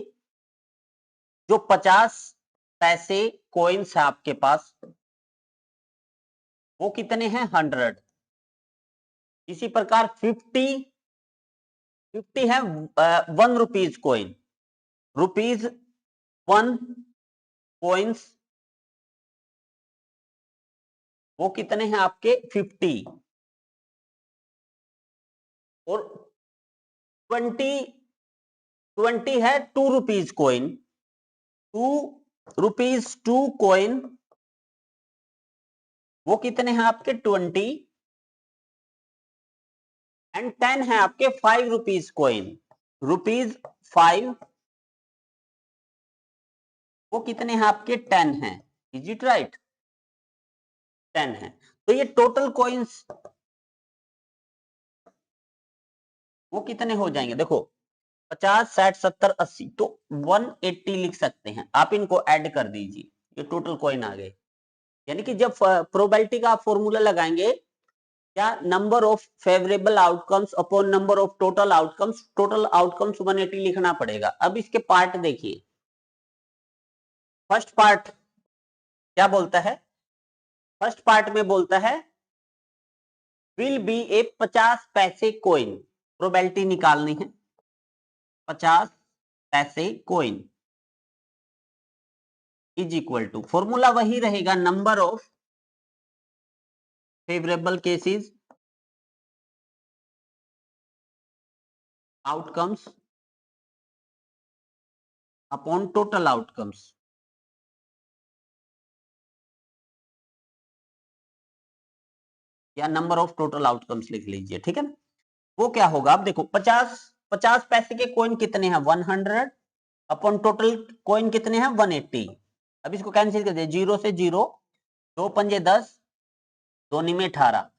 जो 50 पैसे कॉइन्स है आपके पास, वो कितने हैं? 100। इसी प्रकार 50 है 1 रुपीज कॉइन, रुपीज 1 कॉइन्स, वो कितने हैं आपके? 50। और 20 है 2 रुपीज कॉइन, 2 रुपीज 2 कॉइन, वो कितने हैं आपके? 20। एंड 10 है आपके 5 रुपीज कॉइन, रुपीज 5, वो कितने हैं आपके? 10 हैं। Is it right? 10 है। तो ये टोटल कॉइन्स वो कितने हो जाएंगे? देखो 50 60 70 80, तो 180 लिख सकते हैं आप। इनको ऐड कर दीजिए, ये टोटल कॉइन आ गए। यानी कि जब प्रोबेबिलिटी का फॉर्मूला लगाएंगे, क्या number of favourable outcomes upon number of total outcomes, total outcomes 180 लिखना पड़ेगा। अब इसके पार्ट देखिए, फर्स्ट पार्ट क्या बोलता है? फर्स्ट पार्ट में बोलता है विल बी ए 50 पैसे कॉइन, प्रोबेबिलिटी निकालनी है। 50 पैसे coin is equal to, formula वही रहेगा, number of favourable cases outcomes upon total outcomes. या नंबर ऑफ टोटल आउटकम्स लिख लीजिए, ठीक है ना। वो क्या होगा? अब देखो 50 पैसे के कॉइन कितने हैं? 100 अपॉन टोटल कॉइन कितने हैं? 180। अब इसको कैंसिल कर दे, 0 से 0, 2 पंजे 10, 2 निमे 18,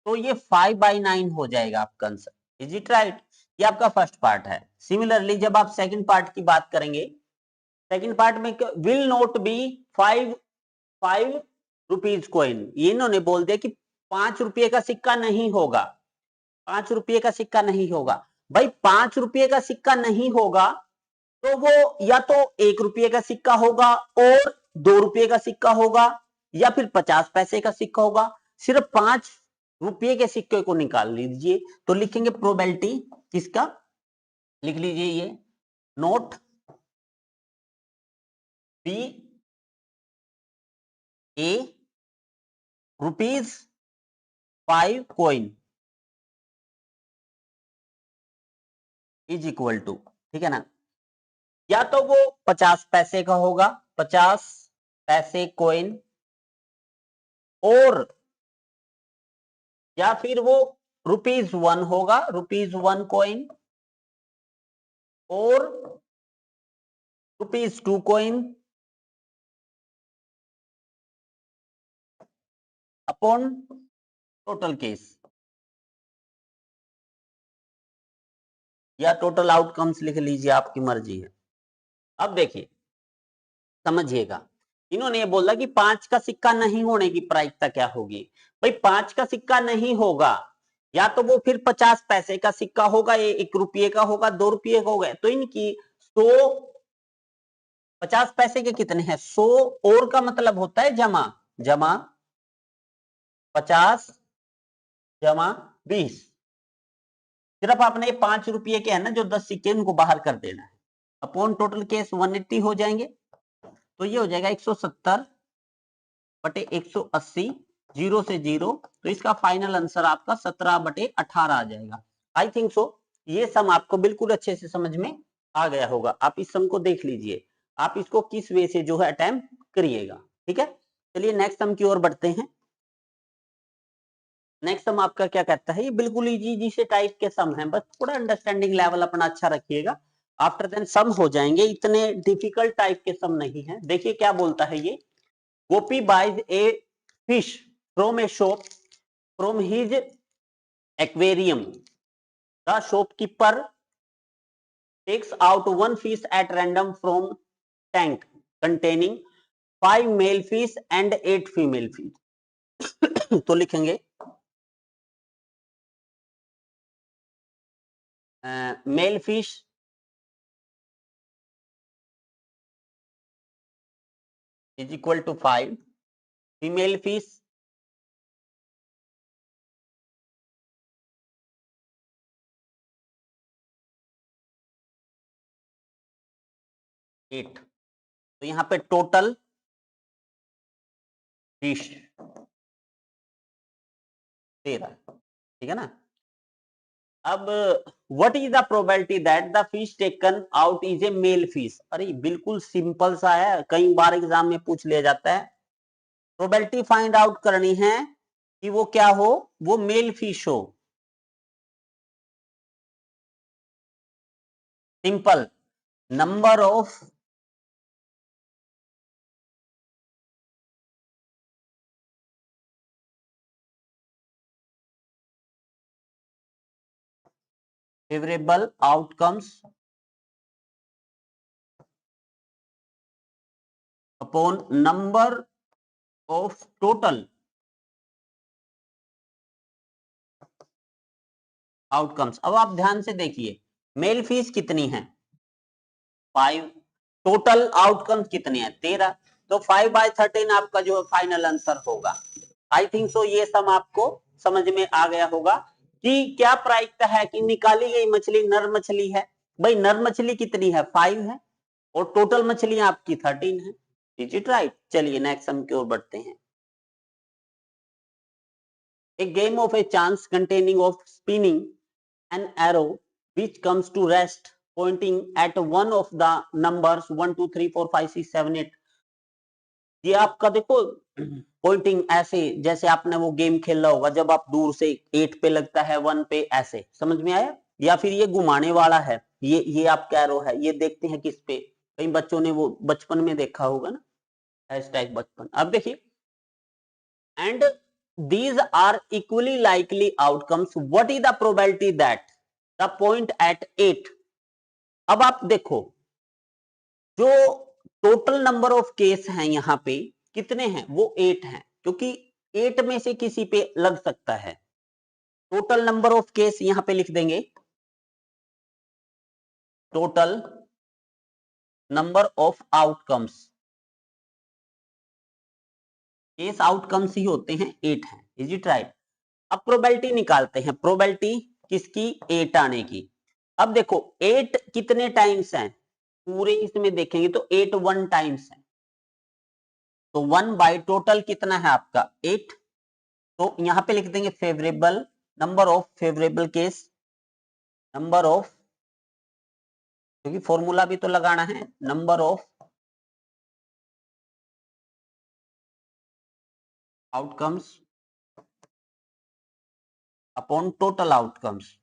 तो ये 5/9 हो जाएगा आपका आंसर। Is it right? ये आपका फर्स्ट पार्ट है। सिमिलरली जब आप सेकंड पार्ट की बात करेंगे, सेकंड पार्ट में will not be 5 rupees coin, ये इन्होंने बोल दिया कि 5 रुपये का सिक्का नहीं होगा, 5 रुपये का सिक्का नहीं होगा। भाई 5 रुपये का सिक्का नहीं होगा, तो वो या तो 1 रुपये का सिक्का होगा, और 2 रुपये का सिक्का होगा, या फिर 50 पैसे का सिक्का होगा। सिर्फ 5 रुपये के सिक्के को निकाल लीजिए, तो लिखेंगे प्रोबेबिलिटी किसका? लिख लीजिए ये, not be a rupees 5 coin is equal to, ठीक है ना। या तो वो 50 पैसे का होगा, 50 पैसे कॉइन, और या फिर वो रुपीज 1 होगा, रुपीज 1 कॉइन, और rupees 2 coin upon total case, या टोटल आउटकम्स लिख लीजिए, आपकी मर्जी है। अब देखिए समझिएगा, इन्होंने ये बोला कि 5 का सिक्का नहीं होने की प्रायिकता क्या होगी। भाई 5 का सिक्का नहीं होगा, या तो वो फिर 50 पैसे का सिक्का होगा, 1 रुपये का होगा, 2 रुपये का होगा। तो इनकी 100, 50 पैसे के कितने हैं? 100, और का मतलब होता है जमा, जमा 50 जमा 20। सिर्फ आपने ये 5 रुपये के है ना जो 10 सिक्के, उनको बाहर कर देना है, अपॉन टोटल केस 180 हो जाएंगे। तो ये हो जाएगा 170 बटे 180, 0 से 0, तो इसका फाइनल आंसर आपका 17/18 आ जाएगा। आई थिंक सो ये सम आपको बिल्कुल अच्छे से समझ में आ गया होगा। आप इस सम को देख लीजिए। आप इसको किस वे से जो है अटेम्प्ट करिएगा। ठीक है, चलिए नेक्स्ट सम की ओर बढ़ते हैं। नेक्स्ट सम आपका क्या कहता है, ये बिल्कुल इजी से टाइप के सम है, बस थोड़ा अंडरस्टैंडिंग लेवल अपना अच्छा रखिएगा, आफ्टर देन सम हो जाएंगे, इतने डिफिकल्ट टाइप के सम नहीं है। देखिए क्या बोलता है ये, Gopi buys a fish from a shop from his aquarium, the shopkeeper takes out one fish at random from tank containing 5 male fish and 8 female fish। तो लिखेंगे male fish is equal to 5, female fish 8। तो यहाँ पे total fish 13, ठीक है ना। अब what is the probability that the fish taken out is a male fish. अरे बिल्कुल सिंपल सा है, कई बार एग्जाम में पूछ लिया जाता है। प्रोबेबिलिटी फाइंड आउट करनी है कि वो क्या हो, वो मेल फिश हो। Simple, number of favorable outcomes upon number of total outcomes। अब आप ध्यान से देखिए, मेल फीस कितनी है 5, टोटल आउटकम्स कितने हैं 13, तो 5/13 आपका जो फाइनल आंसर होगा। आई थिंक सो ये सम आपको समझ में आ गया होगा कि क्या प्रायिकता है कि निकाली गई मछली नर मछली है। भाई नर मछली कितनी है 5 है, और टोटल मछलियां आपकी 13 है। Is it right? चलिए नेक्स्ट सम की ओर बढ़ते हैं। A game of a chance containing of spinning an arrow which comes to rest pointing at one of the numbers 1 2 3 4 5 6 7 8। ये आपका देखो पॉइंटिंग ऐसे जैसे आपने वो गेम खेला होगा, जब आप दूर से 8 पे लगता है 1 पे, ऐसे समझ में आया। या फिर ये घुमाने वाला है, ये आपका एरो है, ये देखते हैं किस पे, कई बच्चों ने वो बचपन में देखा होगा ना, हैशटैग बचपन। अब देखिए, and these are equally likely outcomes, what is the probability that the point at 8। अब आप देखो, जो टोटल नंबर ऑफ केस हैं यहां पे कितने हैं, वो 8 हैं, क्योंकि 8 में से किसी पे लग सकता है। टोटल नंबर ऑफ केस यहां पे लिख देंगे, total number of outcomes, case outcomes ही होते हैं 8 हैं। Is it right? अब प्रोबेबिलिटी निकालते हैं, प्रोबेबिलिटी किसकी, 8 आने की। अब देखो 8 कितने टाइम्स हैं, पूरे इसमें देखेंगे तो 8 1 टाइम्स है, तो 1 बाय टोटल कितना है आपका 8। तो यहां पे लिख देंगे favourable, number of favourable case, number of, क्योंकि फॉर्मूला भी तो लगाना है, number of outcomes upon total outcomes.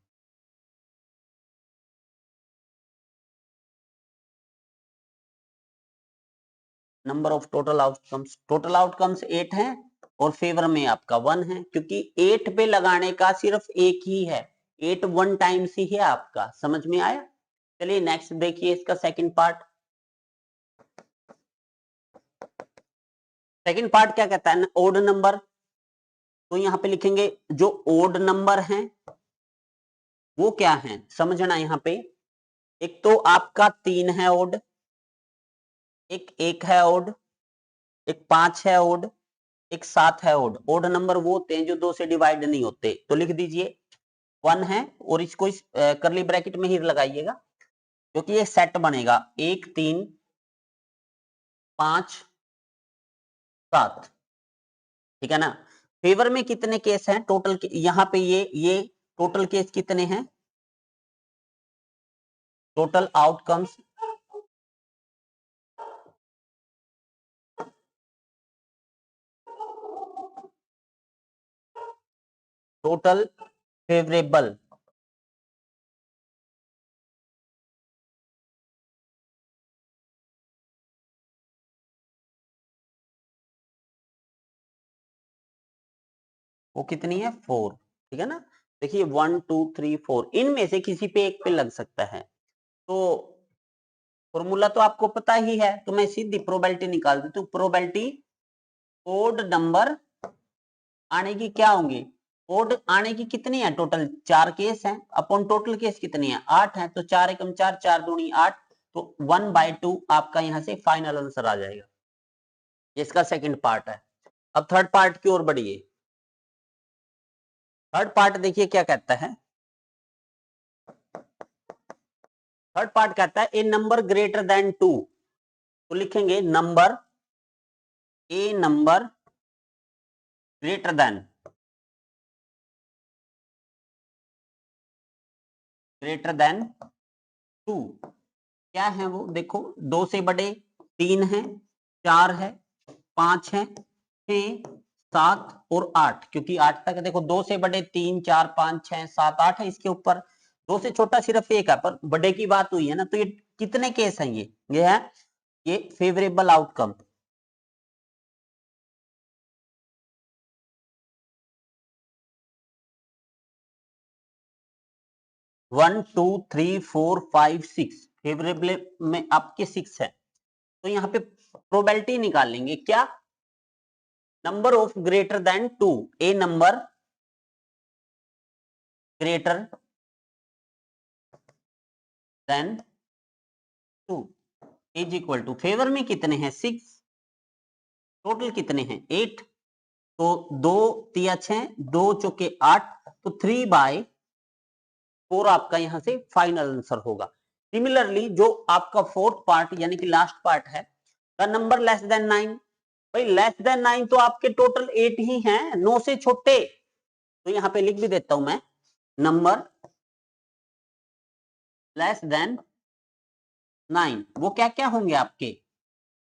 Number of total outcomes 8 है, और फेवर में आपका 1 है, क्योंकि 8 पे लगाने का सिर्फ एक ही है, 8 1 टाइम्स ही है आपका। समझ में आया? चलिए नेक्स्ट देखिए इसका सेकंड पार्ट। सेकंड पार्ट क्या कहता है, ओड नंबर। तो यहां पे लिखेंगे जो ओड नंबर हैं वो क्या है, समझना यहां पे। एक तो आपका 3 है ओड, एक 1 है ओड, एक 5 है ओड, एक 7 है ओड। ओड नंबर वो होते हैं जो 2 से डिवाइड नहीं होते। तो लिख दीजिए 1 है, और इसको इस करली ब्रैकेट में ही लगाइएगा, क्योंकि ये सेट बनेगा 1 3 5 7, ठीक है ना। फेवर में कितने केस हैं टोटल, यहां पे ये टोटल केस कितने हैं, टोटल आउटकम्स टोटल फेवरेबल वो कितनी है 4, ठीक है ना। देखिए 1 2 3 4 इनमें से किसी पे एक पे लग सकता है, तो फॉर्मूला तो आपको पता ही है, तो मैं सीधी प्रोबेबिलिटी निकाल देता हूँ। प्रोबेबिलिटी ओड नंबर आने की क्या होंगी, ओड आने की कितनी है, टोटल 4 केस हैं, अपॉन टोटल केस कितनी है 8 है, तो 4 एकम 4 4 दूनी 8, तो 1/2 आपका यहां से फाइनल आंसर आ जाएगा। इसका सेकंड पार्ट है। अब थर्ड पार्ट की ओर बढ़िए। थर्ड पार्ट देखिए क्या कहता है। थर्ड पार्ट कहता है ए नंबर ग्रेटर देन 2, तो लिखेंगे number A number greater than 2, क्या है वो, देखो 2 से बड़े 3 है, 4 है, 5 है, 6 7 और 8, क्योंकि 8 तक देखो 2 से बड़े 3 4 5 6 7 8 है, इसके ऊपर 2 से छोटा सिर्फ एक है, पर बड़े की बात हुई है ना, तो ये कितने केस हैं, ये है ये favourable outcome. One two three four five six favourable में आपके 6 है, तो यहाँ पे प्रोबेबिलिटी निकाल लेंगे क्या, number of greater than 2, a number greater than 2 is equal to, favour में कितने हैं 6, टोटल कितने हैं 8, तो 2 तिया 6 2 चौके 8, तो 3/4 आपका यहां से फाइनल आंसर होगा। सिमिलरली जो आपका फोर्थ पार्ट यानी कि लास्ट पार्ट है, द नंबर लेस देन 9, भाई लेस देन 9 तो आपके टोटल 8 ही हैं, 9 से छोटे, तो यहां पे लिख भी देता हूं मैं, नंबर लेस देन 9 वो क्या क्या होंगे आपके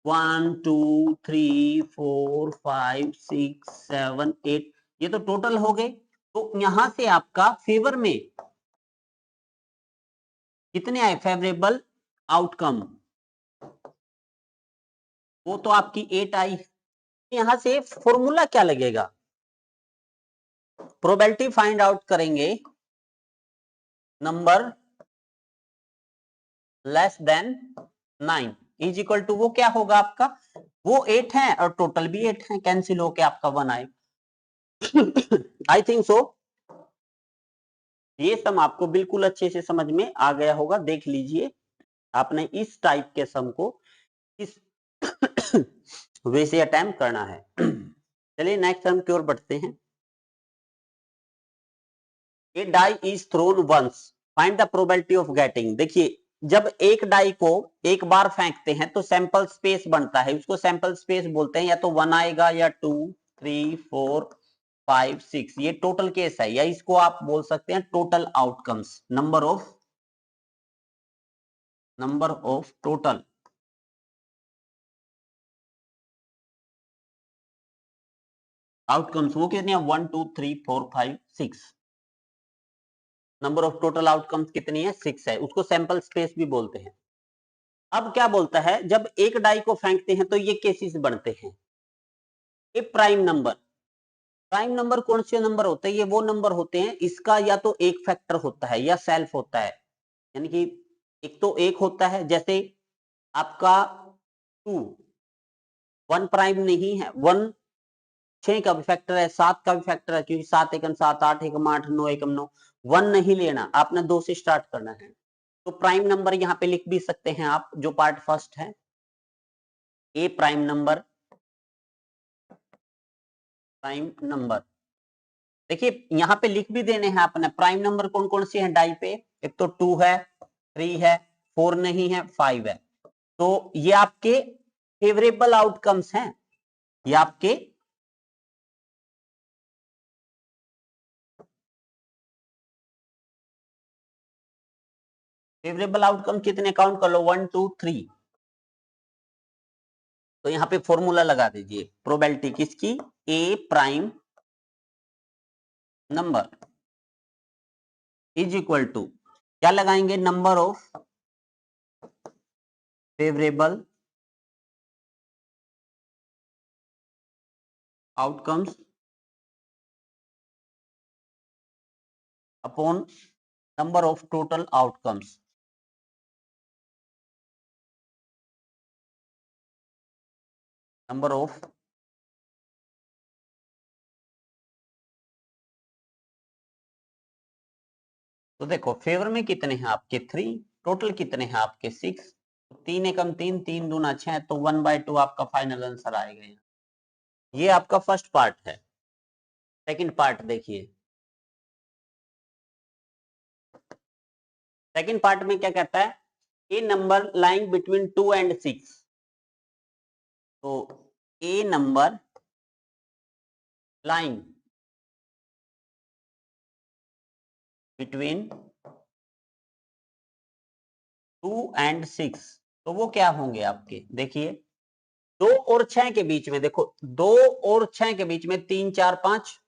1 2 3 4 5 6 7 8, ये तो टोटल हो गए। तो यहां से आपका फेवर में कितने आए फेवरेबल आउटकम, वो तो आपकी 8 आई। यहां से फॉर्मूला क्या लगेगा, प्रोबेबिलिटी फाइंड आउट करेंगे, number less than 9 is equal to, वो क्या होगा आपका, वो 8 है और टोटल भी 8 है, कैंसिल होके आपका 1 आए। आई थिंक सो ये सम आपको बिल्कुल अच्छे से समझ में आ गया होगा। देख लीजिए आपने इस टाइप के सम को किस वे से अटेम्प्ट करना है। चलिए नेक्स्ट सम की ओर बढ़ते हैं। A die is thrown once, find the probability of getting. देखिए जब एक डाई को एक बार फेंकते हैं तो सैंपल स्पेस बनता है, उसको सैंपल स्पेस बोलते हैं, या तो 1 आएगा या 2 3 4 5 6, ये टोटल केस है, या इसको आप बोल सकते हैं total outcomes, number of total outcomes, वो कितनी है 1 2 3 4 5 6, नंबर ऑफ टोटल आउटकम्स कितनी है 6 है, उसको सैंपल स्पेस भी बोलते हैं। अब क्या बोलता है, जब एक डाई को फेंकते हैं तो ये केसेस बनते हैं, ए प्राइम नंबर, प्राइम नंबर कौन से नंबर होते हैं, ये वो नंबर होते हैं इसका या तो एक फैक्टर होता है या सेल्फ होता है, यानी कि एक तो एक होता है, जैसे आपका 2 1 प्राइम नहीं है, 1 6 का भी फैक्टर है, 7 का भी फैक्टर है, क्योंकि 7 एकम 7 8 एकम 8 9 एकम 9, 1 नहीं लेना, आपने 2 से स्टार्ट करना है, तो प्राइम नंबर यहाँ पे लिख भी सकते हैं आप, जो पार्ट फर्स्ट है ए प्राइम नंबर, प्राइम नंबर देखिए यहाँ पे लिख भी देने हैं आपने, प्राइम नंबर कौन कौन से हैं डाई पे, एक तो 2 है 3 है 4 नहीं है 5 है, तो ये आपके फेवरेबल आउटकम्स हैं, ये आपके फेवरेबल आउटकम कितने काउंट कर लो 1 2 3, तो यहाँ पे फॉर्मूला लगा दीजिए, प्रोबेबिलिटी किसकी, a prime number is equal to क्या लगाएंगे, number of favourable outcomes upon number of total outcomes. Number of तो देखो फेवर में कितने हैं आपके 3, टोटल कितने हैं आपके 6, 3 एकम 3, 3 दूना 6, तो 1/2 आपका फाइनल आंसर आएगा। ये आपका फर्स्ट पार्ट है। सेकंड पार्ट देखिए, सेकंड पार्ट में क्या कहता है, ए नंबर लाइंग बिटवीन 2 एंड 6। तो ए नंबर लाइंग बिटवीन 2 एंड 6, तो वो क्या होंगे आपके, देखिए 2 और 6 के बीच में, देखो 2 और 6 के बीच में 3 4 5,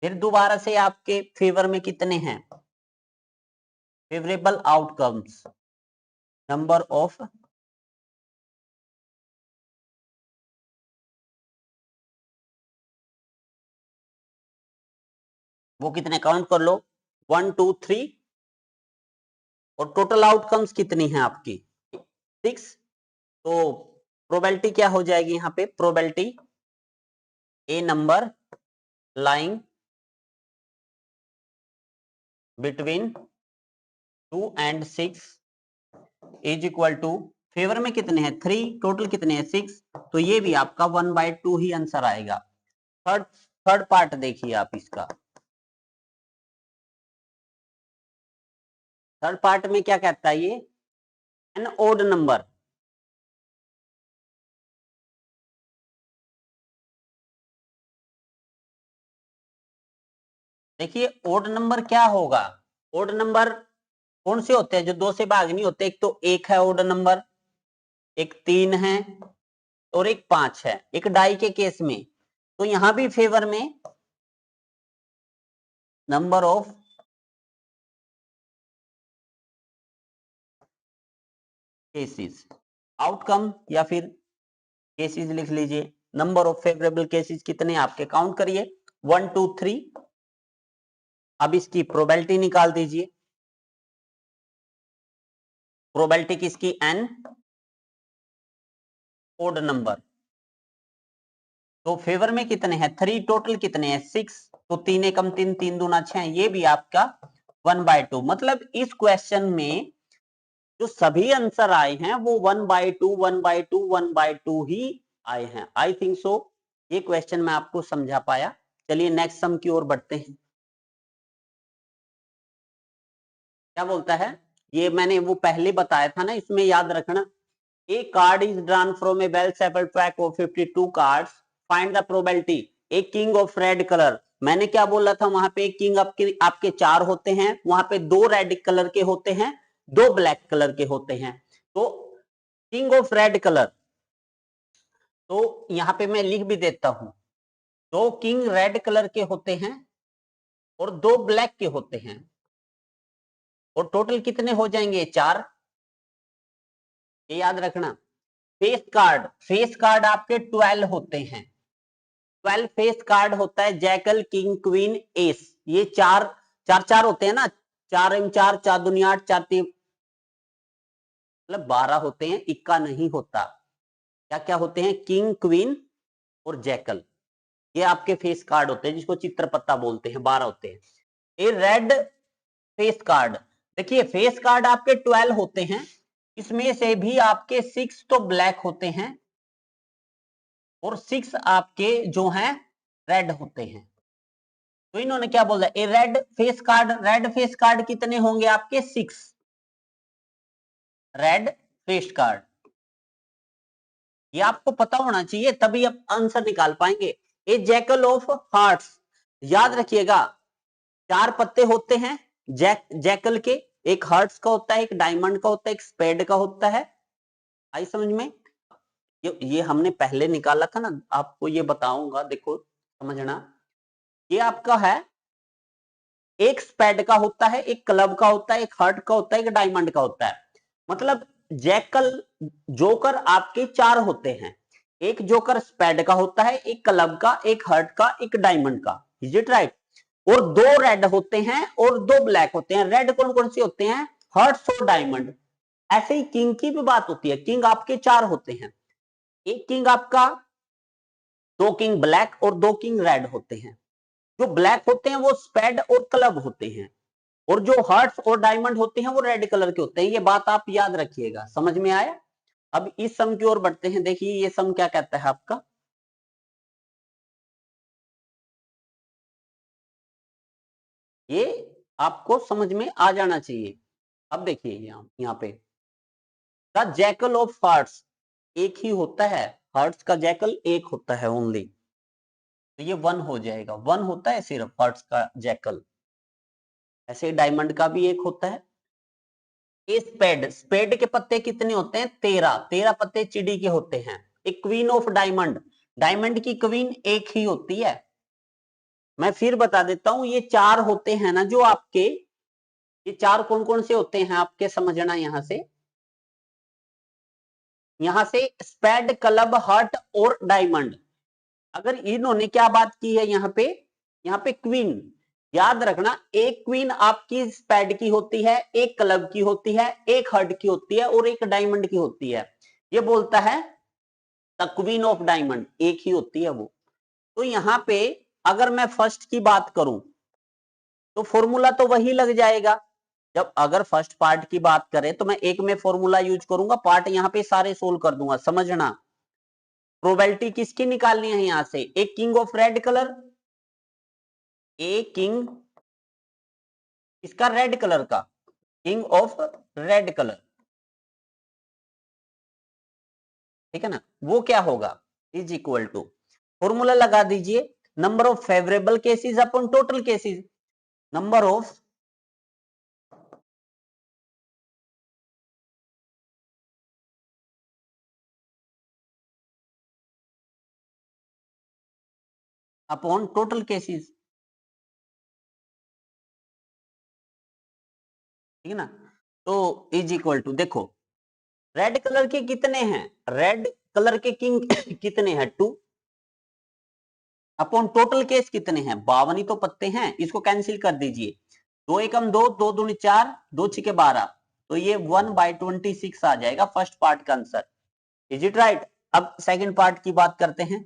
फिर दोबारा से आपके फेवर में कितने हैं, फेवरेबल आउटकम्स, नंबर ऑफ वो कितने काउंट कर लो 1 2 3, और टोटल आउटकम्स कितनी हैं आपकी 6। तो प्रोबेबिलिटी क्या हो जाएगी यहाँ पे, probability a number lying between 2 and 6 is equal to, favour में कितने हैं 3, टोटल कितने हैं 6, तो ये भी आपका 1/2 ही आंसर आएगा। थर्ड पार्ट देखिए आप इसका, थर्ड पार्ट में क्या कहता है, ये एन ओड नंबर, देखिए ओड नंबर क्या होगा, ओड नंबर कौन से होते हैं, जो 2 से भाग नहीं होते, एक तो 1 है ओड नंबर, एक 3 है, और एक 5 है, एक डाई के केस में। तो यहां भी फेवर में नंबर ऑफ केसेस, आउटकम या फिर केसेस लिख लीजिए, नंबर ऑफ फेवरेबल केसेस कितने आपके, काउंट करिए 1 2 3। अब इसकी प्रोबेबिलिटी निकाल दीजिए, प्रोबेबिलिटी किसकी, एन ओड नंबर, तो फेवर में कितने हैं 3, टोटल कितने हैं 6, तो 3 एकम 3, 3 दूना 6, ये भी आपका 1/2। मतलब इस क्वेश्चन में जो सभी आंसर आए हैं वो 1/2 1/2 1/2 ही आए हैं। आई थिंक सो ये क्वेश्चन मैं आपको समझा पाया। चलिए नेक्स्ट सम की ओर बढ़ते हैं। क्या बोलता है, ये मैंने वो पहले बताया था ना, इसमें याद रखना, a card is drawn from a well shuffled pack of 52 cards, find the probability a king of red colour. मैंने क्या बोला था, वहां पे किंग आपके 4 होते हैं, वहां पे 2 रेड कलर के होते हैं, 2 ब्लैक कलर के होते हैं। तो किंग ऑफ रेड कलर, तो यहां पे मैं लिख भी देता हूं, 2 किंग रेड कलर के होते हैं और 2 ब्लैक के होते हैं, और टोटल कितने हो जाएंगे 4, ये याद रखना। फेस कार्ड आपके 12 होते हैं, 12 फेस कार्ड होता है, जैकल किंग क्वीन एस, ये 4 4 4 होते हैं ना, 4 एम 4, 4 दूनी 8, 4 3 मतलब 12 होते हैं, इक्का नहीं होता। क्या क्या होते हैं, किंग क्वीन और जैकल, ये आपके फेस कार्ड होते हैं, जिसको चित्रपत्ता बोलते हैं, 12 होते हैं। ये रेड फेस कार्ड, देखिए फेस कार्ड आपके 12 होते हैं, इसमें से भी आपके 6 तो ब्लैक होते हैं और 6 आपके जो हैं रेड होते हैं। तो इन्होंने क्या बोला, ए रेड फेस कार्ड कितने होंगे आपके 6 रेड फेस कार्ड, ये आपको पता होना चाहिए, तभी आप आंसर निकाल पाएंगे। ए जैकल ऑफ हार्ट्स, याद रखिएगा 4 पत्ते होते हैं जैकल के, एक हार्ट्स का होता है, एक डायमंड का होता है, एक स्पेड का होता है। आई समझ में, ये हमने पहले निकाला था ना, आपको ये बताऊंगा, देखो समझना। ये आपका है, एक स्पैड का होता है, एक क्लब का होता है, एक हार्ट का होता है, एक डायमंड का होता है। मतलब जैकल जोकर आपके 4 होते हैं, एक जोकर स्पैड का होता है, एक क्लब का, एक हार्ट का, एक डायमंड का। Is it right? और 2 रेड होते हैं और 2 ब्लैक होते हैं। रेड कौन कौन से होते हैं? हार्ट्स और डायमंड। ऐसे ही किंग की भी बात होती है, किंग आपके 4 होते हैं, एक किंग आपका, 2 किंग ब्लैक और 2 किंग रेड होते हैं। जो ब्लैक होते हैं वो स्पेड और क्लब होते हैं, और जो हार्ट्स और डायमंड होते हैं वो रेड कलर के होते हैं। ये बात आप याद रखिएगा। समझ में आया? अब इस सम की ओर बढ़ते हैं। देखिए ये सम क्या कहता है आपका, ये आपको समझ में आ जाना चाहिए। अब देखिए यहाँ पे द जैकल ऑफ हार्ट्स एक ही होता है, हार्ट्स का जैकल एक होता है ओनली, तो ये 1 हो जाएगा। 1 होता है सिर्फ हार्ट्स का जैकल। ऐसे डायमंड का भी एक होता है। ये स्पेड, स्पेड के पत्ते कितने होते हैं? 13, 13 पत्ते चिड़ी के होते हैं। एक क्वीन ऑफ डायमंड, डायमंड की क्वीन एक ही होती है। मैं फिर बता देता हूं, ये 4 होते हैं ना जो आपके, ये 4 कौन कौन से होते हैं आपके, समझना। यहां से स्पेड, क्लब, हार्ट और डायमंड। अगर इन्होंने क्या बात की है यहाँ पे क्वीन, याद रखना, एक क्वीन आपकी स्पेड की होती है, एक क्लब की होती है, एक हार्ट की होती है और एक डायमंड की होती है। ये बोलता है द क्वीन ऑफ डायमंड, एक ही होती है वो। तो यहाँ पे अगर मैं फर्स्ट की बात करूं तो फॉर्मूला तो वही लग जाएगा। जब अगर फर्स्ट पार्ट की बात करें तो मैं एक में फॉर्मूला यूज करूंगा, पार्ट यहाँ पे सारे सोल्व कर दूंगा। समझना, प्रोबेबिलिटी किसकी निकालनी है? यहां से एक किंग ऑफ रेड कलर, एक किंग इसका रेड कलर का, किंग ऑफ रेड कलर, ठीक है ना? वो क्या होगा? इज इक्वल टू, फॉर्मूला लगा दीजिए, number of favourable cases upon total cases. Number of upon total cases, ठीक है ना? तो इज इक्वल टू, देखो रेड कलर के कितने हैं, रेड कलर के किंग कितने हैं? 2, अपॉन टोटल केस कितने हैं? 52 ही तो पत्ते हैं, इसको कैंसिल कर दीजिए। 2 एकम 2, 2 दूनी 4, 2 छिके 12, तो ये 1/26 आ जाएगा फर्स्ट पार्ट का आंसर। Is it right? अब सेकंड पार्ट की बात करते हैं।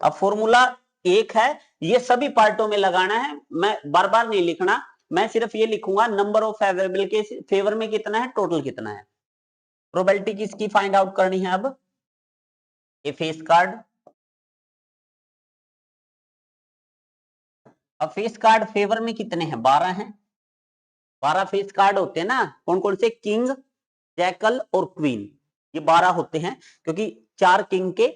अब फॉर्मूला एक है, ये सभी पार्टों में लगाना है, मैं बार बार नहीं लिखना। मैं सिर्फ ये लिखूंगा नंबर ऑफ फेवरेबल के फेवर में कितना है, टोटल कितना है। प्रोबेबिलिटी किसकी फाइंड आउट करनी है? अब ए फेस कार्ड, अब फेस कार्ड फेवर में कितने हैं? 12 हैं। 12 फेस कार्ड होते हैं ना, कौन कौन से? किंग, जैकल और क्वीन, ये 12 होते हैं। क्योंकि 4 किंग के,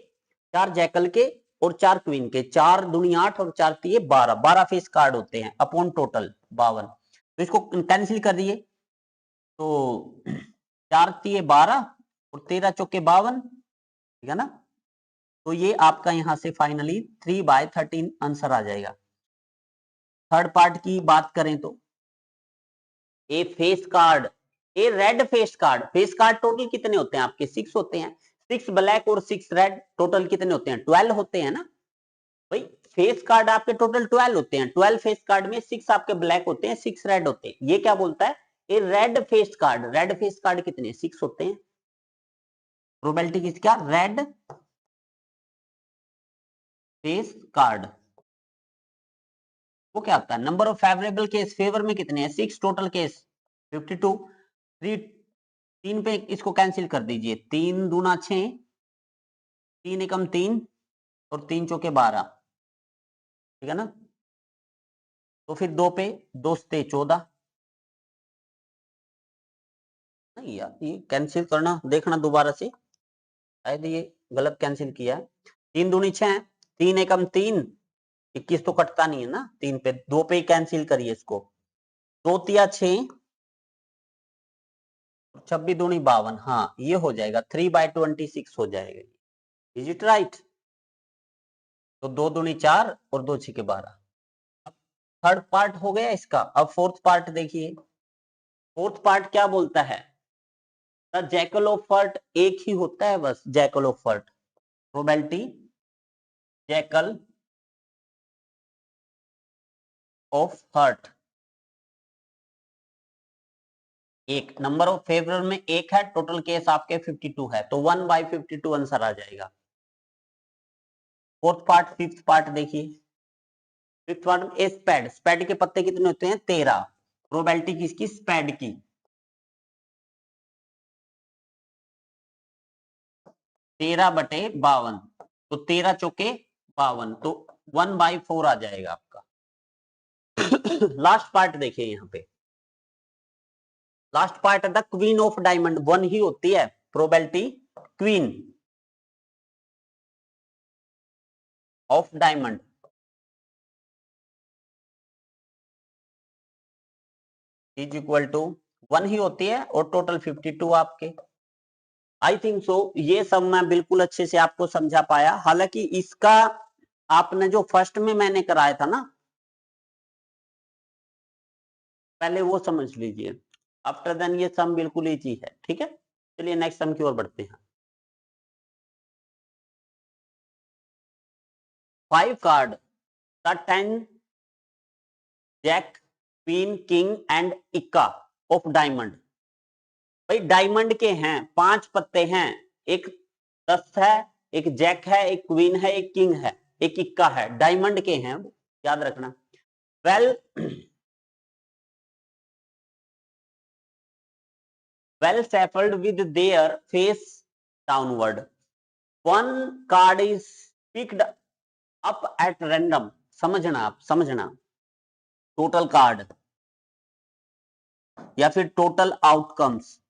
4 जैकल के और 4 क्वीन के, 4 दूनी 8 और 4 तिये 12, 12 फेस कार्ड होते हैं अपॉन टोटल 52। तो इसको कैंसिल कर दिए, तो 4 तिये 12 और 13 चौके 52, ठीक है ना? तो ये आपका यहां से फाइनली 3/13 आंसर आ जाएगा। थर्ड पार्ट की बात करें तो ए फेस कार्ड, ए रेड फेस कार्ड टोटल कितने होते हैं आपके? 6 होते हैं। 6 ब्लैक और 6 रेड, टोटल कितने होते हैं? 12 होते हैं ना भाई। फेस कार्ड आपके टोटल 12 होते हैं। 12 फेस कार्ड में 6 आपके ब्लैक होते हैं, 6 रेड होते हैं। ये क्या बोलता है? A red face card, red face card कितने? 6 होते हैं। प्रोबेबिलिटी किसकी? क्या? Red face card. वो क्या होता है? Number of favourable case, favour में कितने हैं? 6, टोटल केस 52। 3 पे इसको कैंसिल कर दीजिए, 3 दूना 6, 3 एकम 3 और 3 चौके 12, ठीक है ना? तो फिर 2 पे 2 से 14। नहीं यार, ये कैंसिल करना देखना दोबारा से, शायद ये गलत कैंसिल किया है। 3 दूनी 6, 3 एकम 3, 21 तो कटता नहीं है ना 3 पे, 2 पे ही कैंसिल करिए इसको। 2 तिया 6, 26 दूनी 52, हाँ ये हो जाएगा 3/26 हो जाएगा। Is it right? तो 2 दूनी 4 और 2 छिके 12। अब थर्ड पार्ट हो गया इसका। अब फोर्थ पार्ट देखिए। फोर्थ पार्ट क्या बोलता है? द जैकल ऑफ फर्ट एक ही होता है बस, jack of heart. Probability jack of heart एक, नंबर ऑफ फेवर में एक है, टोटल केस आपके 52 है, तो 1/52 आंसर आ जाएगा। फोर्थ पार्ट, फिफ्थ पार्ट देखिए। फिफ्थ पार्ट में स्पैड, स्पैड के पत्ते कितने होते हैं? 13। प्रोबेबिलिटी किसकी? स्पैड की। 13/52, तो 13 चौके 52, तो 1/4 आ जाएगा आपका। लास्ट पार्ट देखिए यहाँ पे। Last part the queen of diamond, 1 ही होती है probability queen of diamond is equal to 1 ही होती है, और टोटल 52 आपके। आई थिंक सो ये सब मैं बिल्कुल अच्छे से आपको समझा पाया। हालांकि इसका आपने जो फर्स्ट में मैंने कराया था ना, पहले वो समझ लीजिए। आफ्टर देन ये सम बिल्कुल इजी है, ठीक है। चलिए नेक्स्ट सम की ओर बढ़ते हैं। 5 card the 10 jack queen king and इक्का ऑफ डायमंड। भाई डायमंड के हैं 5 पत्ते हैं, एक 10 है, एक जैक है, एक क्वीन है, एक किंग है, एक इक्का है, डायमंड के हैं, याद रखना। Well well shuffled with their face downward, one card is picked up at random। समझना, आप समझना, टोटल कार्ड या फिर टोटल आउटकम्स,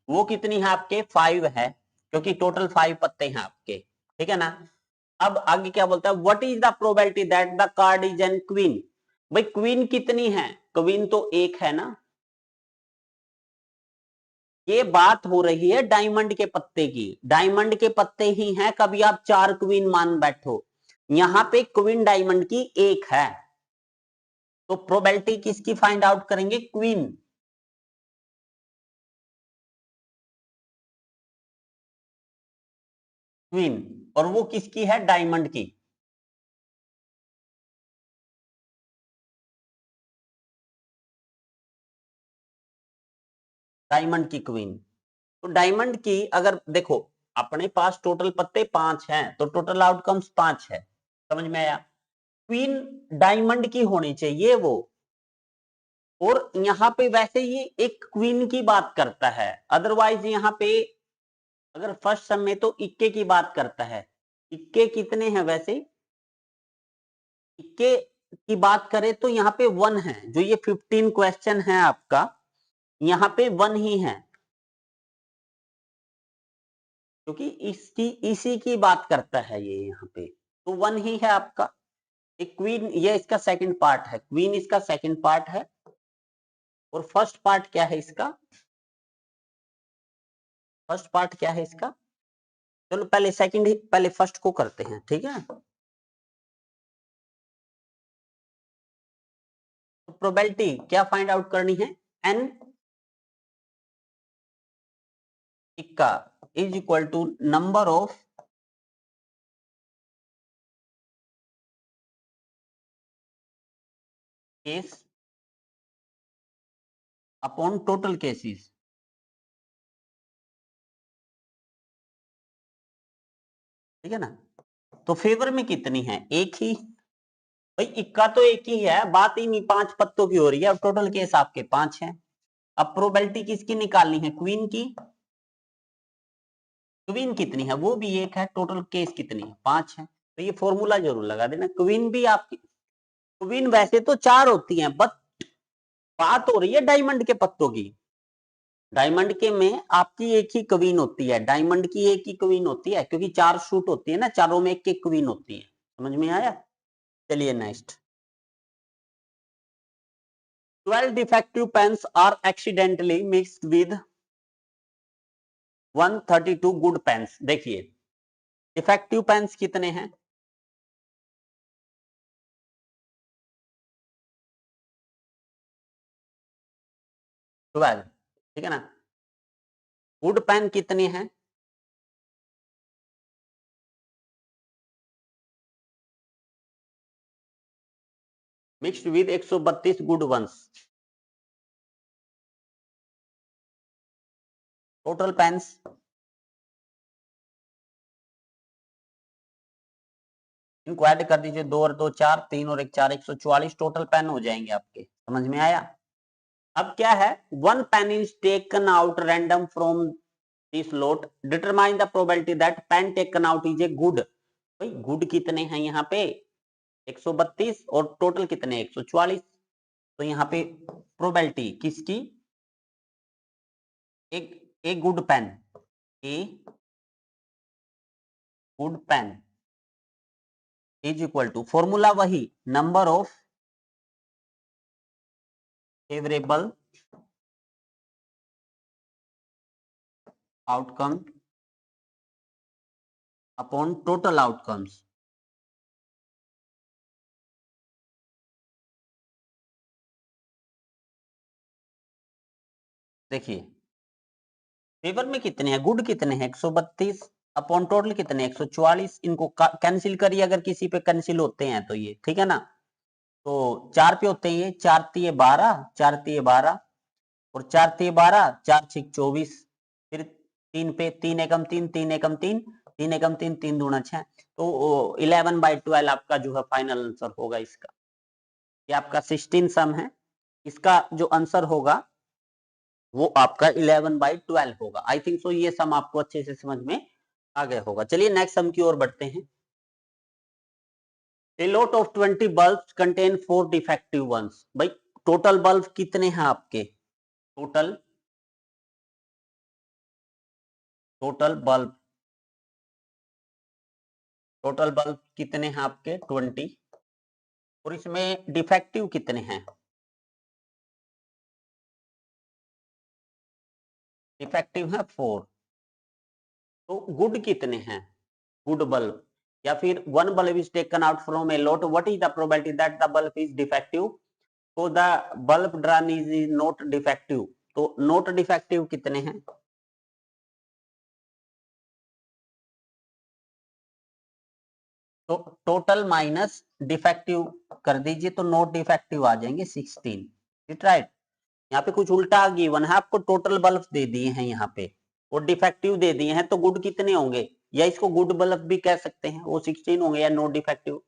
वो कितनी है आपके? 5 है, क्योंकि टोटल 5 पत्ते हैं आपके, ठीक है ना। अब आगे क्या बोलता है? What is the probability that the card is an queen. भाई क्वीन कितनी है? क्वीन तो एक है ना। ये बात हो रही है डायमंड के पत्ते की, डायमंड के पत्ते ही हैं, कभी आप 4 क्वीन मान बैठो। यहां पे क्वीन डायमंड की एक है, तो प्रोबेबिलिटी किसकी फाइंड आउट करेंगे? क्वीन। क्वीन, और वो किसकी है? डायमंड की। डायमंड की क्वीन। तो डायमंड की अगर देखो, अपने पास टोटल पत्ते 5 हैं, तो टोटल आउटकम्स 5 है, समझ में आया। क्वीन डायमंड की होनी चाहिए वो, और यहां पे वैसे ये एक क्वीन की बात करता है, अदरवाइज यहां पे अगर फर्स्ट सम में तो इक्के की बात करता है। इक्के कितने हैं वैसे? इक्के की बात करें तो यहाँ पे 1 है, जो ये 15 क्वेश्चन है आपका, यहाँ पे 1 ही है, क्योंकि इसकी इसी की बात करता है ये, यहाँ पे तो 1 ही है आपका। एक क्वीन, ये इसका सेकंड पार्ट है, क्वीन इसका सेकंड पार्ट है, और फर्स्ट पार्ट क्या है इसका? फर्स्ट पार्ट क्या है इसका? चलो पहले सेकंड ही, पहले फर्स्ट को करते हैं, ठीक है। तो प्रोबेबिलिटी क्या फाइंड आउट करनी है? एन इक्का is equal to number of case upon total cases, ठीक है ना। तो फेवर में कितनी है? एक ही। भाई इक्का तो एक ही है, बात ही नहीं 5 पत्तों की हो रही है, अब टोटल केस आपके 5 हैं। अब प्रोबेबिलिटी किसकी निकालनी है? क्वीन की। क्वीन कितनी है? वो भी एक है, टोटल केस कितनी है? 5 है। तो ये फॉर्मूला जरूर लगा देना, क्वीन भी आपकी, क्वीन वैसे तो 4 होती हैं, बट बात हो रही है डायमंड के पत्तों की। डायमंड के में आपकी एक ही क्वीन होती है, डायमंड की एक ही क्वीन होती है, क्योंकि 4 शूट होती है ना, चारों में एक एक क्वीन होती है। समझ में आया? चलिए next. 12 defective pens are accidentally mixed with 132 good pens. देखिए डिफेक्टिव पेन्स कितने हैं? 12, ठीक है ना। गुड पेन कितने हैं? Mixed with 132 good ones. Total pens इनको ऐड कर दीजिए, 2 और 2 4, 3 और 1 4, 144 टोटल पेन हो जाएंगे आपके। समझ में आया? अब क्या है, one pen is taken out random from this lot, determine the probability that pen taken out is a good. भाई गुड कितने हैं यहाँ पे? 132 और टोटल कितने? 144। तो यहाँ पे प्रोबेबिलिटी किसकी? एक good pen, a good pen is equal to, formula वही, number of favourable outcome upon total outcomes. देखिए फेवर में कितने हैं, गुड कितने हैं? 132 अपॉन टोटल कितने? 144। इनको कैंसिल करिए, अगर किसी पे कैंसिल होते हैं तो ये, ठीक है ना। तो 4 पे होते हैं ये, 4 तिये 12, 4 तिये 12 और 4 तिये 12, 4 6 24। फिर 3 पे 3 एकम 3, 3 एकम 3, 3 एकम 3, 3 दूना 6। तो 11/12 आपका जो है फाइनल आंसर होगा इसका। ये आपका 16 सम है, इसका जो आंसर होगा वो आपका 11/12 होगा। आई थिंक सो ये सम आपको अच्छे से समझ में आ गया होगा। चलिए नेक्स्ट सम की ओर बढ़ते हैं। A lot of 20 bulbs contain 4 defective ones। भाई टोटल बल्ब कितने हैं आपके? Total total bulb total bulb कितने हैं आपके? 20। और इसमें डिफेक्टिव कितने हैं? डिफेक्टिव है 4। तो गुड कितने हैं? गुड बल्ब, या फिर one bulb is taken out from a lot, what is the probability that the bulb is defective? तो the bulb drawn is not defective. तो नॉट डिफेक्टिव कितने हैं? तो टोटल माइनस डिफेक्टिव कर दीजिए, तो नॉट डिफेक्टिव आ जाएंगे 16। It right? यहाँ पे कुछ उल्टा गिवन है आपको, टोटल बल्ब दे दिए हैं यहाँ पे और डिफेक्टिव दे दिए हैं, तो गुड कितने होंगे? या इसको गुड बल्ब भी कह सकते हैं, वो 16 होंगे या not defective.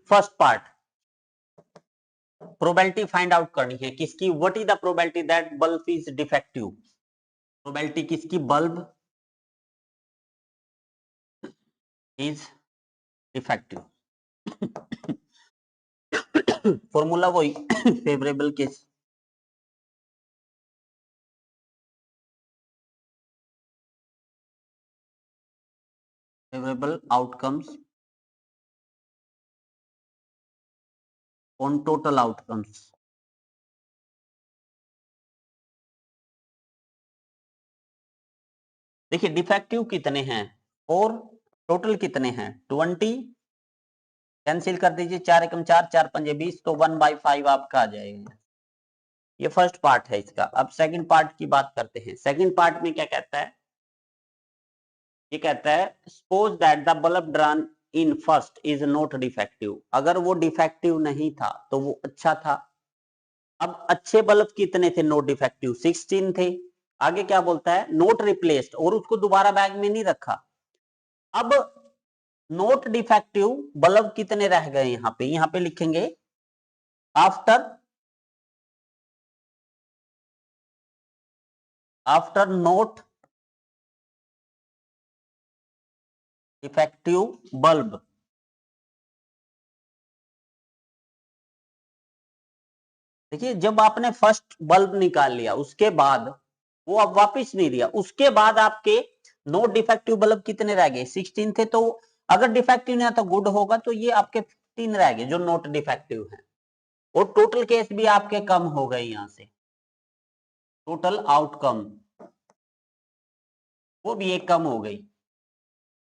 First part, probability find out करनी है किसकी, what is the probability that bulb is defective. Probability किसकी? Bulb is defective. फॉर्मूला वही, favourable case, favourable outcomes on total outcomes. देखिए डिफेक्टिव कितने हैं? 4। टोटल कितने हैं? 20। कैंसिल कर दीजिए, 4 एकम 4, 4 पंजे 20, तो 1/5 आपका आ जाएगा। ये फर्स्ट पार्ट है इसका। अब सेकंड पार्ट की बात करते हैं। सेकंड पार्ट में क्या कहता है? ये कहता है suppose that the bulb drawn in first is not defective. अगर वो डिफेक्टिव नहीं था तो वो अच्छा था। अब अच्छे बल्ब कितने थे नॉट डिफेक्टिव? 16 थे। आगे क्या बोलता है? नॉट रिप्लेस्ड, और उसको दोबारा बैग में नहीं रखा। अब नॉट डिफेक्टिव बल्ब कितने रह गए यहाँ पे लिखेंगे after after not defective bulb. देखिए जब आपने फर्स्ट बल्ब निकाल लिया उसके बाद वो अब वापस नहीं दिया, उसके बाद आपके नॉट डिफेक्टिव बल्ब कितने रह गए? 16 थे। तो अगर डिफेक्टिव नहीं तो गुड होगा, तो ये आपके 15 रह गए जो नॉट डिफेक्टिव है। और टोटल केस भी आपके कम हो गए, यहां से टोटल आउटकम वो भी एक कम हो गई।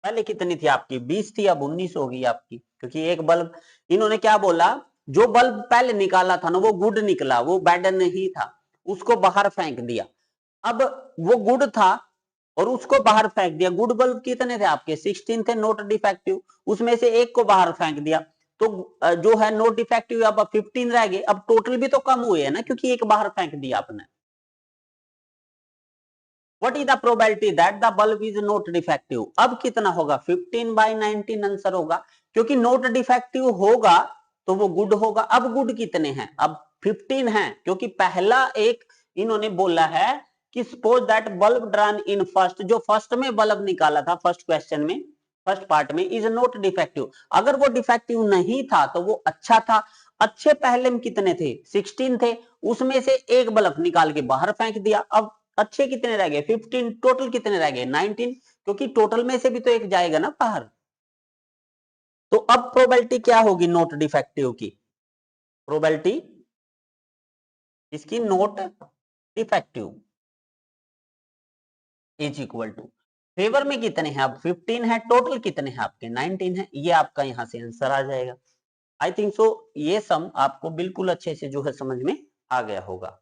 पहले कितनी थी आपकी? 20 थी, अब 19 हो गई आपकी, क्योंकि एक बल्ब, इन्होंने क्या बोला, जो बल्ब पहले निकाला था ना वो गुड निकला, वो बैड नहीं था, उसको बाहर फेंक दिया। अब वो गुड था और उसको बाहर फेंक दिया। गुड बल्ब कितने थे आपके? 16 थे नॉट डिफेक्टिव, उसमें से एक को बाहर फेंक दिया, तो जो है नॉट डिफेक्टिव अब 15 रह गए। अब टोटल भी तो कम हुए है ना, क्योंकि एक बाहर फेंक दिया आपने। What is the probability that the bulb is not defective? अब कितना होगा? 15/19 आंसर होगा, क्योंकि नॉट डिफेक्टिव होगा तो वो गुड होगा। अब गुड कितने हैं? अब 15 हैं, क्योंकि पहला एक इन्होंने बोला है कि suppose that bulb drawn in first, जो फर्स्ट में बल्ब निकाला था फर्स्ट क्वेश्चन में, फर्स्ट पार्ट में, इज नॉट डिफेक्टिव। अगर वो डिफेक्टिव नहीं था तो वो अच्छा था। अच्छे पहले में कितने थे? 16 थे, उसमें से एक बल्ब निकाल के बाहर फेंक दिया। अब अच्छे कितने रह गए? 15। टोटल कितने रह गए? 19, क्योंकि टोटल में से भी तो एक जाएगा ना बाहर। तो अब प्रोबेबिलिटी क्या होगी नोट डिफेक्टिव की? प्रोबेबिलिटी इसकी not defective is equal to, favour में कितने हैं? अब 15 है, टोटल कितने हैं आपके? 19 है। ये आपका यहां से आंसर आ जाएगा। आई थिंक सो ये सम आपको बिल्कुल अच्छे से जो है समझ में आ गया होगा।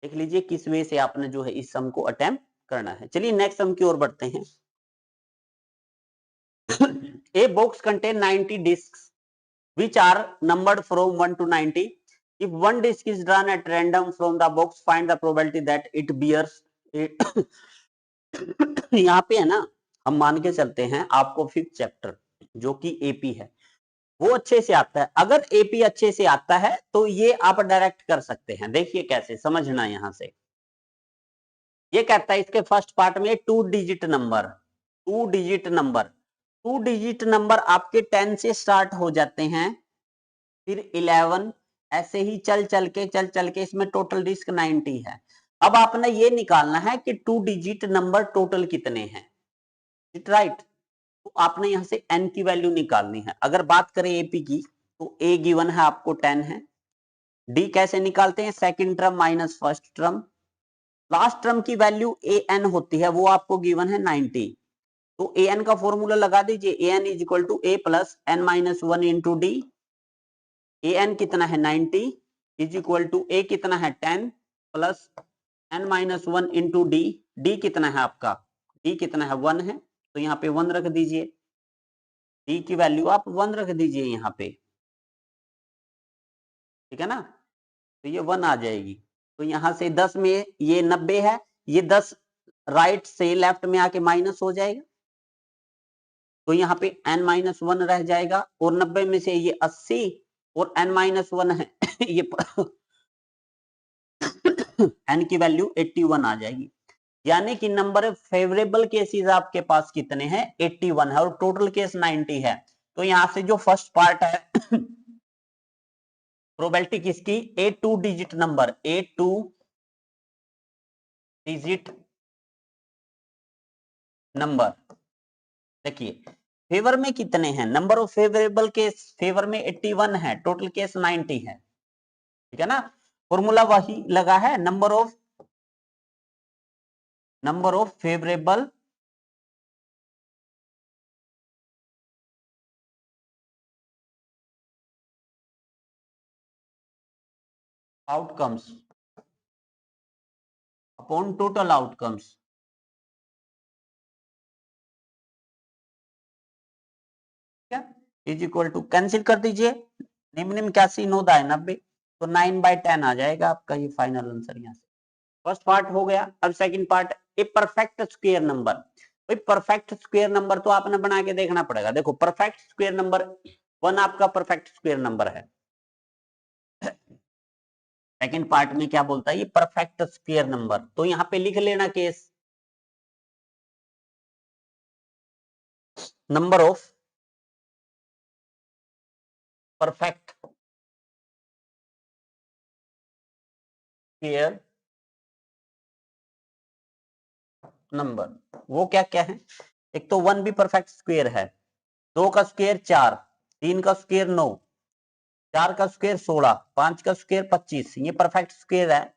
देख लीजिए किस वे से आपने जो है इस सम को अटेम्प्ट करना है। चलिए नेक्स्ट सम की ओर बढ़ते हैं। A box contain 90 discs which are numbered from 1 to 90. If one disc is drawn at random from the box, find the probability that it bears it. यहाँ पे है ना, हम मान के चलते हैं आपको फिफ्थ चैप्टर जो कि एपी है वो अच्छे से आता है। अगर एपी अच्छे से आता है तो ये आप डायरेक्ट कर सकते हैं। देखिए कैसे, समझना यहां से। ये कहता है इसके फर्स्ट पार्ट में two digit number, two digit number आपके 10 से स्टार्ट हो जाते हैं, फिर 11, ऐसे ही चल चल के इसमें टोटल डिस्क 90 है। अब आपने ये निकालना है कि टू डिजिट नंबर टोटल कितने हैं, राइट। तो आपने यहां से n की वैल्यू निकालनी है। अगर बात करें एपी की तो a गिवन है आपको 10 है। d कैसे निकालते हैं? Second term minus first term, last term की वैल्यू an होती है, वो आपको गिवन है 90। तो an का फॉर्मूला लगा दीजिए, an is equal to a plus n minus 1 into d. an कितना है? 90 इज इक्वल टू a कितना है? 10 plus n minus 1 into D. D कितना है आपका? डी कितना है? 1 है, तो यहाँ पे 1 रख दीजिए। डी की वैल्यू आप 1 रख दीजिए यहाँ पे, ठीक है ना। तो ये 1 आ जाएगी। तो यहां से 10 में ये 90 है, ये 10 राइट से लेफ्ट में आके माइनस हो जाएगा, तो यहाँ पे n माइनस 1 रह जाएगा। और 90 में से ये 80 और n माइनस 1 है ये n की वैल्यू 81 आ जाएगी। यानी कि नंबर फेवरेबल केसेस आपके पास कितने हैं? 81 है, और टोटल केस 90 है। तो यहां से जो फर्स्ट पार्ट है प्रोबेबिलिटी किसकी? ए टू डिजिट नंबर, ए टू डिजिट नंबर। देखिए फेवर में कितने हैं? Number of favourable case favour में 81 है, टोटल केस 90 है, ठीक है ना। फॉर्मूला वही लगा है, number of favourable outcomes upon total outcomes, is equal to, cancel कर दीजिए, निम्न क्या सी 9 दाए 90, तो 9/10 आ जाएगा आपका ये फाइनल आंसर। यहाँ से फर्स्ट पार्ट हो गया। अब second part, a perfect square number. भाई परफेक्ट स्क्वायर नंबर तो आपने बना के देखना पड़ेगा। देखो परफेक्ट स्क्वायर नंबर 1 आपका परफेक्ट स्क्वायर नंबर है। सेकंड पार्ट में क्या बोलता है? ये परफेक्ट स्क्वायर नंबर। तो यहाँ पे लिख लेना case, number of perfect square number. वो क्या क्या है? एक तो 1 भी परफेक्ट स्क्वायर है, 2 का स्क्वायर 4, 3 का स्क्वायर 9, 4 का स्क्वायर 16, 5 का स्क्वायर 25, ये परफेक्ट स्क्वायर है।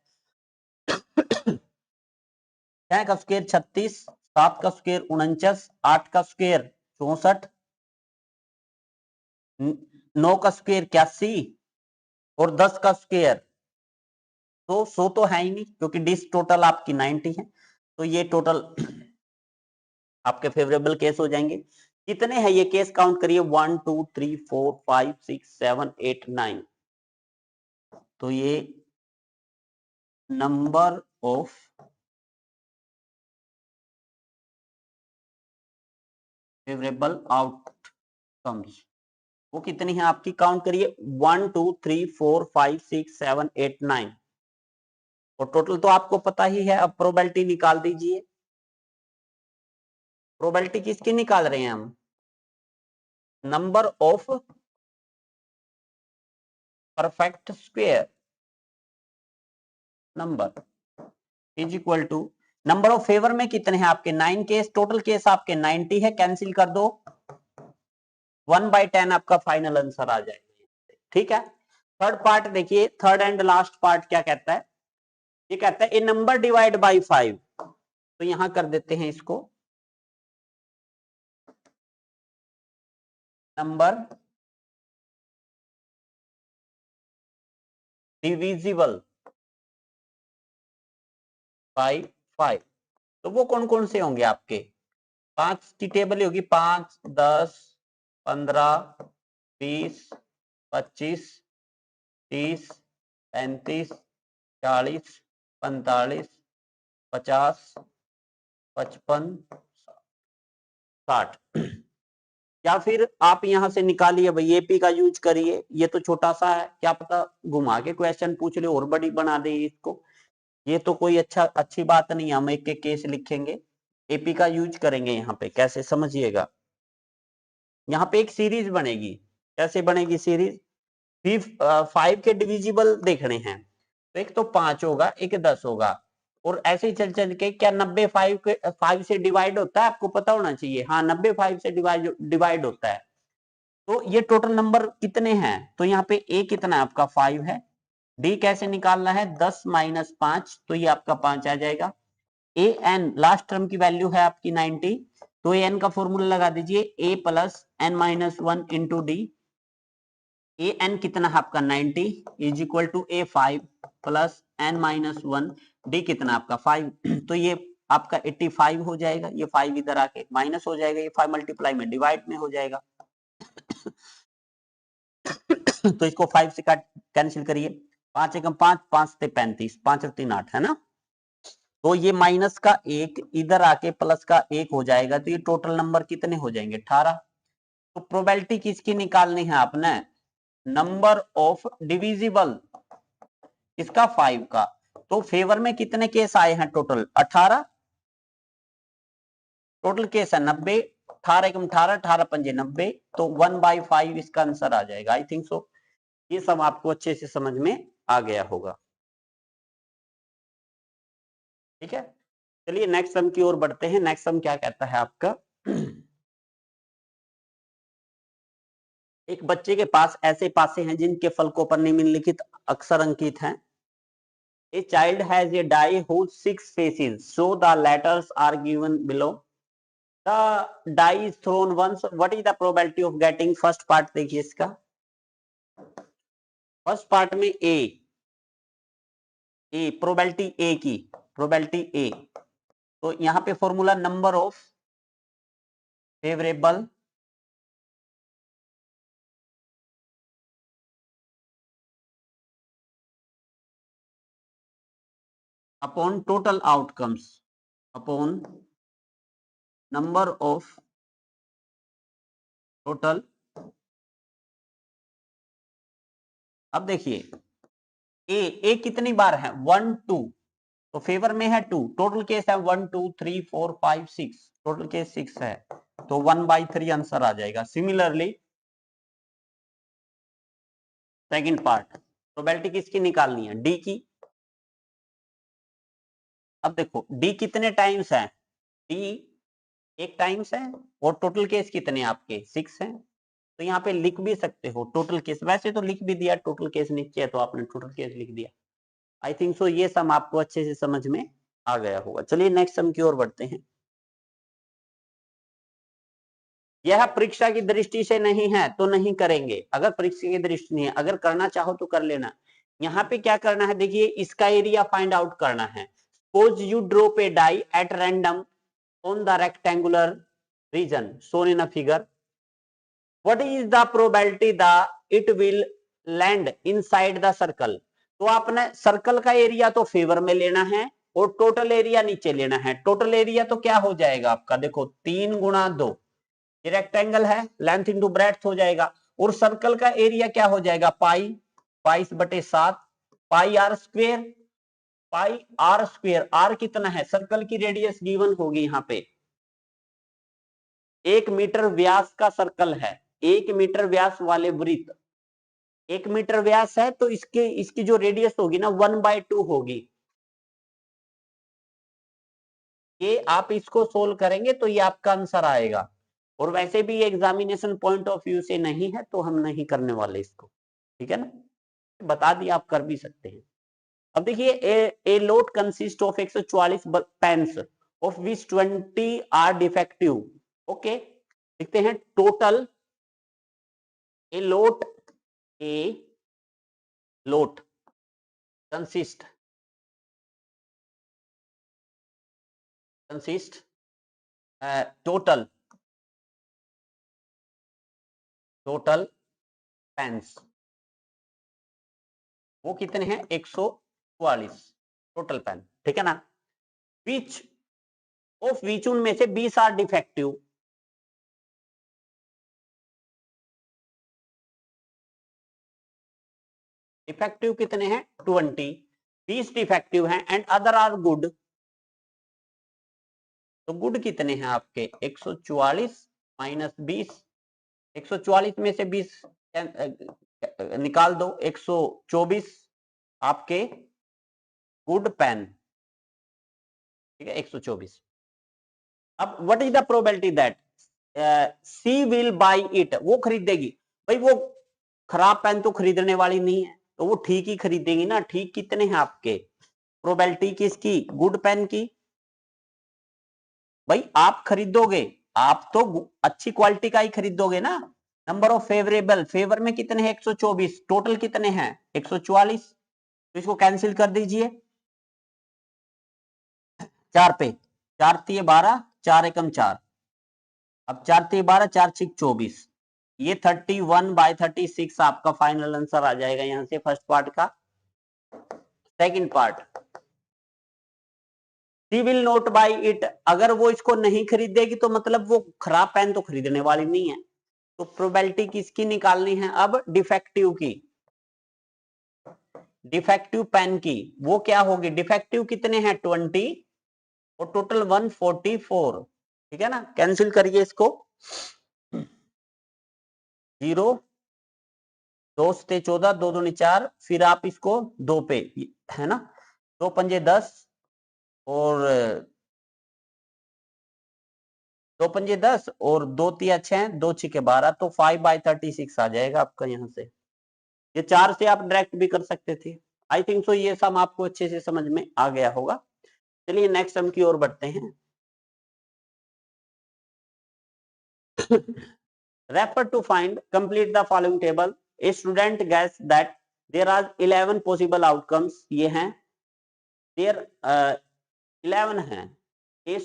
6 का स्क्वायर 36, 7 का स्क्वायर 49, 8 का स्क्वायर 64, 9 का स्क्वायर 81 और 10 का स्क्वायर तो 100 तो है ही नहीं क्योंकि डिस टोटल आपकी 90 है, तो ये टोटल आपके फेवरेबल केस हो जाएंगे। कितने हैं ये केस काउंट करिए, 1 2 3 4 5 6 7 8 9, तो ये नंबर ऑफ फेवरेबल आउटकम्स वो कितनी है आपकी, काउंट करिए 1 2 3 4 5 6 7 8 9, और टोटल तो आपको पता ही है। अब प्रोबेबिलिटी निकाल दीजिए। प्रोबेबिलिटी किसकी निकाल रहे हैं हम, number of perfect square number is equal to number of favour में कितने हैं आपके 9 केस, टोटल केस आपके 90 है, कैंसिल कर दो 1/10 आपका फाइनल आंसर आ जाएगा। ठीक है, थर्ड पार्ट देखिए, थर्ड एंड लास्ट पार्ट क्या कहता है, ये कहता है ए नंबर डिवाइड बाई 5, तो यहां कर देते हैं इसको, नंबर डिविजिबल बाई 5, तो वो कौन कौन से होंगे आपके, 5 की टेबल होगी, 5 10 15 20 25 30 35 40 45 50 55 60, या फिर आप यहां से निकालिए भाई, एपी का यूज करिए, ये तो छोटा सा है, क्या पता घुमा के क्वेश्चन पूछ ले और बड़ी बना दे इसको, ये तो कोई अच्छी बात नहीं, हम एक एक केस लिखेंगे, एपी का यूज करेंगे यहाँ पे, कैसे समझिएगा, यहाँ पे एक सीरीज बनेगी, कैसे बनेगी सीरीज, 5 के डिविजिबल देखने हैं, तो एक तो 5 होगा, एक 10 होगा, और ऐसे ही चल चल के क्या 90 5 से डिवाइड होता है, आपको पता होना चाहिए, हाँ 90 5 से डिवाइड होता है, तो ये टोटल नंबर कितने हैं, तो यहाँ पे ए कितना है आपका 5 है, डी कैसे निकालना है 10 माइनस 5, तो ये आपका 5 आ जाएगा, ए एन लास्ट टर्म की वैल्यू है आपकी 90, तो ए एन का फॉर्मूला लगा दीजिए, A plus N minus 1 into D, A N कितना है आपका 90 is equal to A 5 plus N minus 1, D कितना आपका 5, तो ये आपका 85 हो जाएगा, ये 5 इधर आके माइनस हो जाएगा, ये 5 मल्टीप्लाई में डिवाइड में हो जाएगा तो इसको 5 से कैंसिल करिए, 5 एकम 5, 5 से 35, 5 और 3 8 है ना, तो ये माइनस का 1 इधर आके प्लस का 1 हो जाएगा, तो ये टोटल नंबर कितने हो जाएंगे 18, तो प्रोबेबिलिटी किसकी निकालनी है आपने, नंबर ऑफ डिविजिबल इसका 5 का, तो फेवर में कितने केस आए हैं टोटल 18, टोटल केस है 90, 18 एकम 18, 18 पंजे 90, तो 1/5 इसका आंसर आ जाएगा, आई थिंक सो ये सब आपको अच्छे से समझ में आ गया होगा। ठीक है, चलिए नेक्स्ट सम की ओर बढ़ते हैं, नेक्स्ट सम क्या कहता है आपका, एक बच्चे के पास ऐसे पासे हैं जिनके फलकों पर निम्नलिखित अक्षर अंकित हैं, A child has a die whose 6 faces, so the letters are given below. The die is thrown once. What is the probability of getting first part? देखिए इसका फर्स्ट पार्ट में ए प्रोबेबिलिटी ए की, प्रोबेबिलिटी ए, तो यहां पे formula number of favourable upon total outcomes upon number of total, अब देखिए ए कितनी बार है 1 2, तो फेवर में है 2, टोटल केस है 1 2 3 4 5 6, टोटल केस 6 है, तो 1/3 आंसर आ जाएगा। सिमिलरली सेकंड पार्ट, प्रोबेबिलिटी किसकी निकालनी है, डी की, अब देखो डी कितने टाइम्स है, डी एक टाइम्स है, और टोटल केस कितने आपके 6 हैं, तो यहाँ पे लिख भी सकते हो टोटल केस, वैसे तो लिख भी दिया टोटल केस नीचे है, तो आपने टोटल केस लिख दिया, आई थिंक सो ये सम आपको अच्छे से समझ में आ गया होगा। चलिए नेक्स्ट सम की ओर बढ़ते हैं। यह परीक्षा की दृष्टि से नहीं है तो नहीं करेंगे। अगर परीक्षा की दृष्टि नहीं है, अगर करना चाहो तो कर लेना। यहाँ पे क्या करना है, देखिए इसका एरिया फाइंड आउट करना है। Suppose you drop a die at random on the rectangular region shown in a figure. What is the probability that it will land inside the circle? तो आपने सर्कल का एरिया तो favour में लेना है और टोटल एरिया नीचे लेना है। टोटल एरिया तो क्या हो जाएगा आपका, देखो 3 गुणा 2, ये रेक्टेंगल है, लेंथ इंटू ब्रेड्थ हो जाएगा। और सर्कल का एरिया क्या हो जाएगा, pi 22/7 pi R square. Pi R square, R कितना है, सर्कल की रेडियस गिवन होगी यहाँ पे 1 मीटर व्यास का सर्कल है। 1 मीटर व्यास वाले वृत्त 1 मीटर व्यास है, तो इसकी जो रेडियस होगी ना 1/2 होगी। ये आप इसको सोल्व करेंगे तो ये आपका आंसर आएगा। और वैसे भी एग्जामिनेशन पॉइंट ऑफ व्यू से नहीं है तो हम नहीं करने वाले इसको, ठीक है ना, बता दिया, आप कर भी सकते हैं। अब देखिए a lot consist of 144 pens of which 20 are defective. Okay, लिखते हैं total a lot consist total pens, वो कितने हैं 144 टोटल पेन, ठीक है ना। विच ऑफ विच उनमें से 20 आर डिफेक्टिव। डिफेक्टिव कितने हैं 20, 20 डिफेक्टिव हैं एंड अदर आर गुड। तो गुड कितने हैं आपके 144 माइनस 20, 144 में से 20 निकाल दो, 124 आपके गुड पेन, ठीक है 124। अब what is the probability that she will buy it, वो खरीदेगी। भाई वो खराब पेन तो खरीदने वाली नहीं है, तो वो ठीक ही खरीदेगी ना। ठीक कितने हैं आपके, प्रोबेबिलिटी किसकी, गुड पेन की। भाई आप खरीदोगे, आप तो अच्छी क्वालिटी का ही खरीदोगे ना। नंबर ऑफ फेवरेबल, फेवर में कितने हैं 124, टोटल कितने हैं 144, तो इसको कैंसिल कर दीजिए 4 पे, 4 तिये 12, 4 एकम 4, अब 4 तिये 12, 4 छिक 24, ये 31/36 आपका फाइनल आंसर आ जाएगा यहां से फर्स्ट पार्ट का। Second part, she will not buy it, अगर वो इसको नहीं खरीदेगी तो मतलब वो खराब पेन तो खरीदने वाली नहीं है। तो प्रोबेबिलिटी किसकी निकालनी है अब, डिफेक्टिव की, डिफेक्टिव पेन की। वो क्या होगी, डिफेक्टिव कितने हैं 20 और टोटल 144, ठीक है ना। कैंसिल करिए इसको, 0 2 से 14, 2 दूनी 4, फिर आप इसको 2 पे, है ना, 2 पंजे 10 और 2 पंजे 10 और 2 तिया 6, 2 छिके 12, तो 5/36 आ जाएगा आपका यहां से। ये 4 से आप डायरेक्ट भी कर सकते थे। आई थिंक सो ये सम आपको अच्छे से समझ में आ गया होगा। चलिए नेक्स्ट सम की ओर बढ़ते हैं। Refer to find, complete the following table. A student guess that there are 11 possible outcomes. ये हैं there 11 हैं। A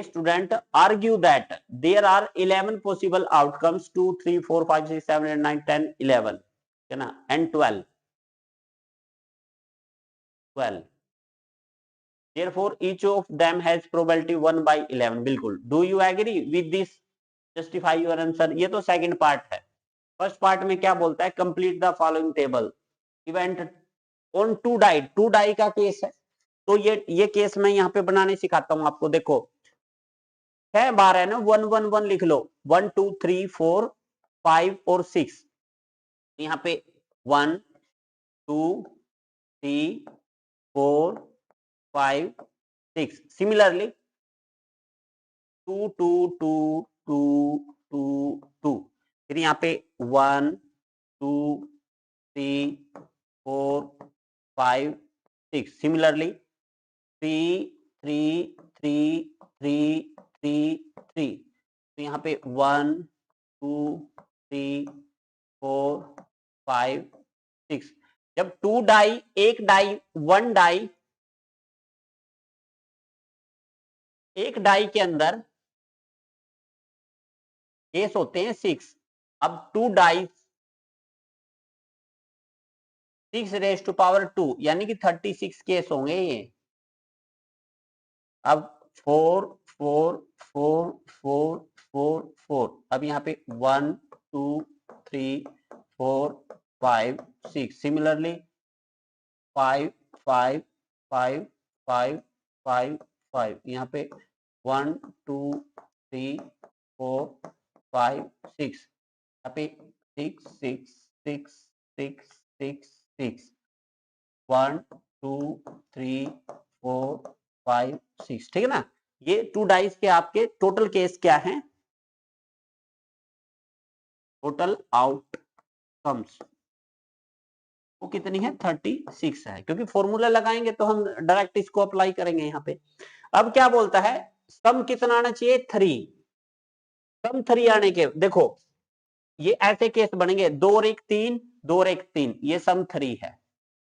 student argue that there are 11 possible outcomes, 2 3 4 5 6 7 8 9 10 11, है ना, and 12 therefore each of them has probability 1/11। बिल्कुल, do you agree with this, justify your answer। ये तो second part है। First part में क्या बोलता है, complete the following table, event on 2 die का केस है। तो ये केस मैं यहाँ पे बनाने सिखाता हूँ आपको। देखो 6 बार है ना, 1 1 1 लिख लो, 1 2 3 4 5 और 6, यहाँ पे 1 2 3 4 5 6, सिमिलरली 2 2 2 2 2 2, फिर यहाँ पे 1 2 3 4 5 6। सिमिलरली 3 3 3 3 3 3, तो यहाँ पे 1 2 3 4 5 6। जब टू डाई, एक डाई, वन डाई, एक डाई के अंदर केस होते हैं 6। अब to die 6 raised to power 2 यानी कि 36 केस होंगे ये। अब 4 4 4 4 4 4, अब यहाँ पे 1 2 3 4 5 6। सिमिलरली 5 5 5 5 5 5, यहाँ पे 1 2 3 4 5 6, यहाँ पे 6 6 6 6 6 6, 1 2 3 4 5 6, ठीक है ना। ये टू डाइस के आपके टोटल केस क्या हैं, टोटल आउटकम्स वो कितनी है, 36 है, क्योंकि फॉर्मूला लगाएंगे तो हम डायरेक्ट इसको अप्लाई करेंगे यहाँ पे। अब क्या बोलता है, सम कितना आना चाहिए, 3। सम 3 आने के, देखो ये ऐसे केस बनेंगे 2 और 1 3, 2 और 1 3, ये सम 3 है।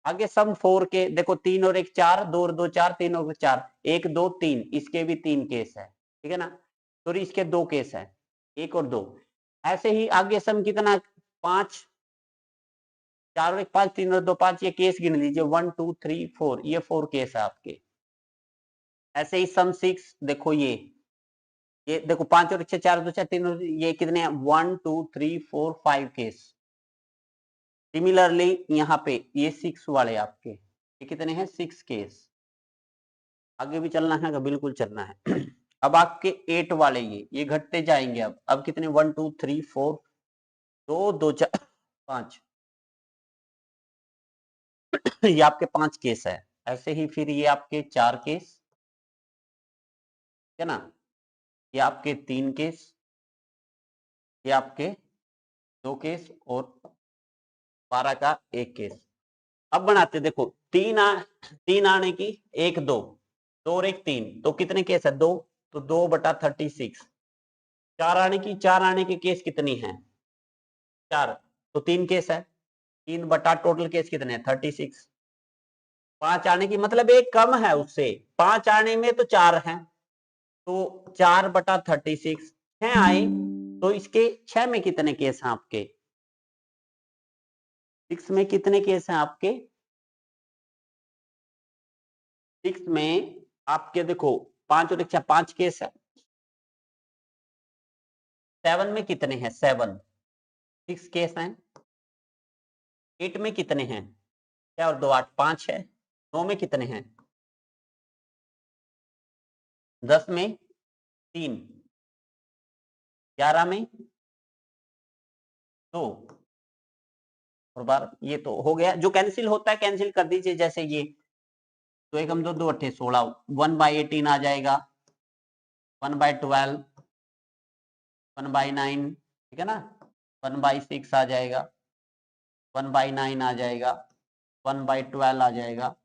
आगे सम 4 के देखो 3 और 1 4, 2 और 2 4, 3 और 4, 1 2 3, इसके भी 3 केस है, ठीक है ना। सॉरी इसके 2 केस है, 1 और 2। ऐसे ही आगे सम कितना, 5, 4 और 1 5, 3 और 2 5, ये केस गिन लीजिए 1 2 3 4, ये 4 केस है आपके। ऐसे ही सम 6 देखो ये देखो 5 और 1 4 2 4 3 और ये कितने हैं, 1 2 3 4 5 केस। सिमिलरली यहाँ पे ये 6 वाले आपके, ये कितने हैं, 6 केस। आगे भी चलना है, बिल्कुल चलना है। अब आपके 8 वाले ये घटते जाएंगे। अब कितने, 1 2 3 4, 2 2 4 5, ये आपके 5 केस है। ऐसे ही फिर ये आपके 4 केस है ना, ये आपके 3 केस, ये आपके 2 केस और 12 का 1 केस। अब बनाते देखो, 3 आने की 1 2, 2 और 1 3, तो कितने केस है, 2, तो 2/36। 4 आने की, 4 आने के केस कितनी है, 4, तो 3 केस है, 3 बटा टोटल केस कितने हैं, 36। 5 आने की मतलब एक कम है उससे, 5 आने में तो 4 है, तो 4/36। 6 आए तो इसके 6 में कितने केस हैं आपके, 6 में कितने केस हैं आपके, 6 में आपके देखो 5 और 1 5 केस है। 7 में कितने हैं, 7 6 केस हैं। 8 में कितने हैं, 6 और 2 8 5 है। 9 में कितने हैं, 10 में 3, 11 में 2 और 12, ये तो हो गया। जो कैंसिल होता है कैंसिल कर दीजिए, जैसे ये तो एक हम 2 2 8 16, 1/18 आ जाएगा, 1/12, 1/9, ठीक है ना, 1/6 आ जाएगा, 1/9 आ जाएगा, 1/12 आ जाएगा,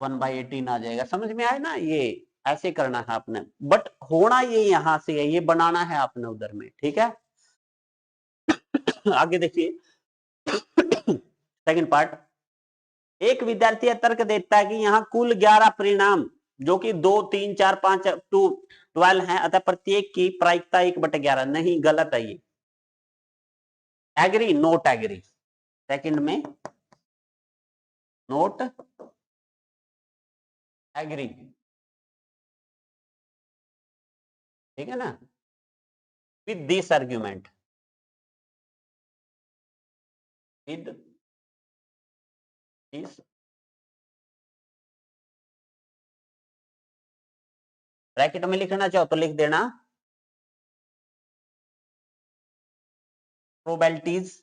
1/18 आ जाएगा। समझ में आया ना, ये ऐसे करना है आपने, बट होना ये यहां से है, ये बनाना है आपने उधर में, ठीक है। आगे देखिए सेकंड पार्ट। एक विद्यार्थी यह तर्क देता है कि यहाँ कुल 11 परिणाम जो कि 2 3 4 5 टू 12 है, अतः प्रत्येक की प्रायिकता 1/11। नहीं, गलत है ये। एग्री, नोट एग्री, सेकंड में नोट एग्री, ठीक है ना, with this argument, with this. Bracket में लिखना चाहो तो लिख देना, probabilities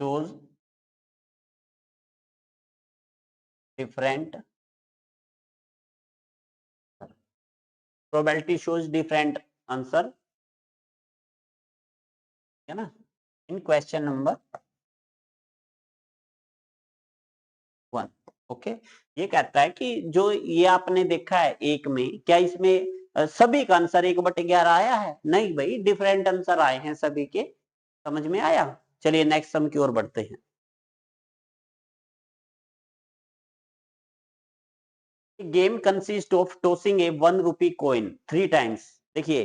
shows different, probability shows different answer, है ना, इन क्वेश्चन नंबर 1। ओके, ये कहता है कि जो ये आपने देखा है एक में, क्या इसमें सभी का आंसर 1/11 आया है? नहीं भाई, डिफरेंट आंसर आए हैं सभी के। समझ में आया? चलिए नेक्स्ट सम की ओर बढ़ते हैं। Game consist of tossing a 1 rupee coin 3 times. देखिए,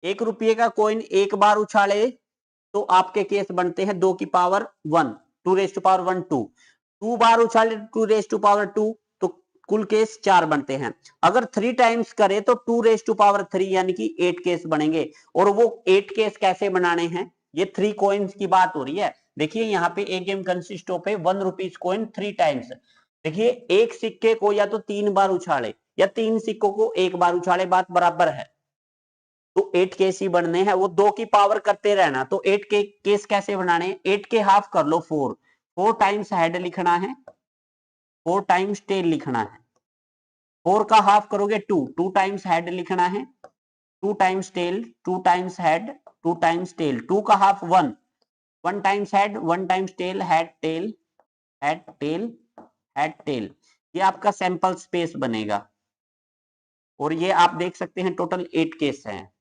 1 रुपये का कॉइन एक बार उछाले तो आपके केस बनते हैं 2 की पावर 1, 2 रेज टू पावर 1 2, 2 बार उछाले 2 रेज टू पावर 2, तो कुल केस 4 बनते हैं। अगर 3 टाइम्स करे तो 2 रेज टू पावर 3 यानी कि 8 केस बनेंगे। और वो 8 केस कैसे बनाने हैं? ये 3 कॉइन्स की बात हो रही है। देखिए यहाँ पे एक गेम कंसिस्ट ऑफ है 1 रुपीज कॉइन 3 टाइम्स। देखिए, एक सिक्के को या तो 3 बार उछाले या 3 सिक्कों को एक बार उछाले, बात बराबर है। तो 8 केस ही बनने हैं, वो 2 की पावर करते रहना। तो 8 के केस कैसे बनाने? 8 के हाफ कर लो 4, 4 टाइम्स हेड लिखना है, 4 टाइम्स टेल लिखना है। 4 का हाफ करोगे 2, 2 टाइम्स हेड लिखना है, 2 times tail, 2 times head, 2 times tail. 2 का half 1, 1 times head, 1 times tail, head tail, head tail, head tail. ये आपका सैंपल स्पेस बनेगा। और ये आप देख सकते हैं टोटल 8 केस हैं।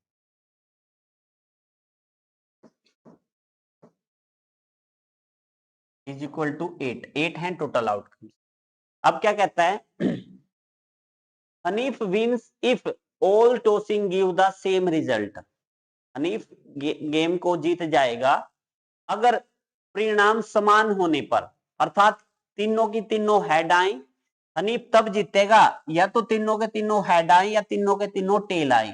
इज इक्वल टू 8, 8 हैं टोटल आउटकम। अब क्या कहता है? Hanif wins if all tossing give the same result. Hanif game को जीत जाएगा अगर परिणाम समान होने पर, अर्थात तीनों की तीनों हेड आए, हनीफ तब जीतेगा या तो तीनों के तीनों हेड आए या तीनों के तीनों टेल आए,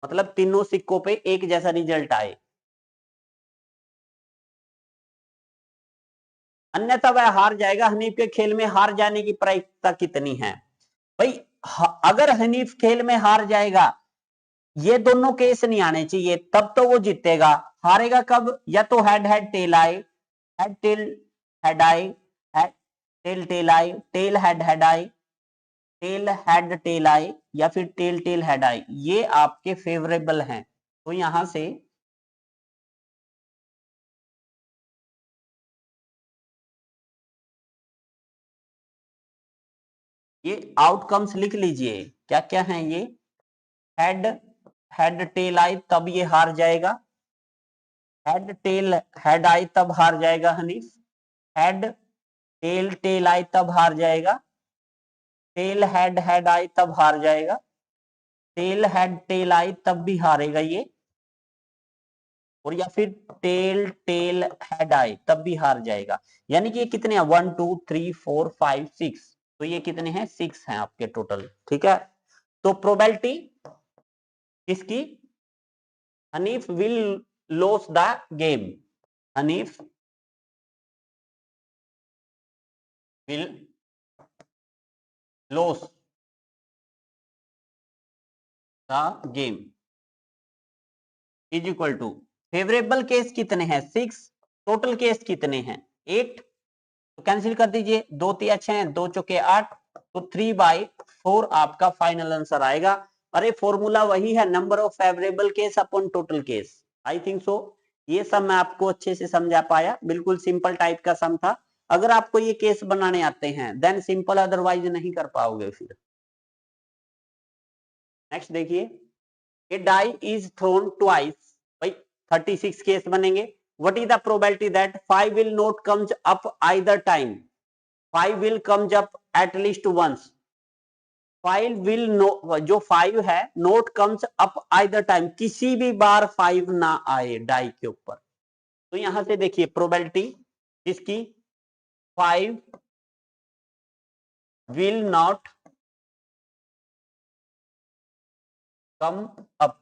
मतलब तीनों सिक्कों पे एक जैसा रिजल्ट आए। अन्यथा वह हार जाएगा। हनीफ के खेल में हार जाने की प्रायिकता कितनी है? भाई, अगर हनीफ खेल में हार जाएगा, ये दोनों केस नहीं आने चाहिए, तब तो वो जीतेगा। हारेगा कब? या तो हेड हेड टेल आए, हेड टेल हेड आए, हेड टेल टेल आए, टेल हेड हेड आए, टेल हेड टेल आए, या फिर टेल टेल हेड आए। ये आपके फेवरेबल हैं। तो यहां से ये आउटकम्स लिख लीजिए, क्या क्या हैं ये? हेड हेड टेल आई तब ये हार जाएगा, हेड टेल हेड आई तब हार जाएगा हनीफ, हेड टेल टेल आई तब हार जाएगा, टेल हेड हेड आई तब हार जाएगा, टेल हेड टेल आई तब भी हारेगा ये, और या फिर टेल टेल हेड आई तब भी हार जाएगा। यानी कि ये कितने हैं? 1 2 3 4 5 6। तो ये कितने हैं? 6 हैं आपके टोटल। ठीक है, तो प्रोबेबिलिटी किसकी? Hanif will lose the game, Hanif will lose the game is equal to, favourable case कितने हैं? 6, टोटल केस कितने हैं? 8। तो कैंसिल कर दीजिए, 2 3 6, 2 चौके 8, तो 3/4 आपका फाइनल आंसर आएगा। अरे फॉर्मूला वही है, number of favourable case upon total case. I think so ये सब मैं आपको अच्छे से समझा पाया। बिल्कुल सिंपल टाइप का सम था। अगर आपको ये केस बनाने आते हैं देन सिंपल, अदरवाइज नहीं कर पाओगे फिर। नेक्स्ट देखिए, ए डाई इज थ्रोन ट्वाइस, भाई 36 केस बनेंगे। What is the probability that 5 will not comes up either time? 5 will comes up at least once, 5 will no, जो 5 है note comes up either time, किसी भी बार 5 ना आए डाई के ऊपर। तो यहां से देखिए प्रोबेबिलिटी इसकी, 5 will not come up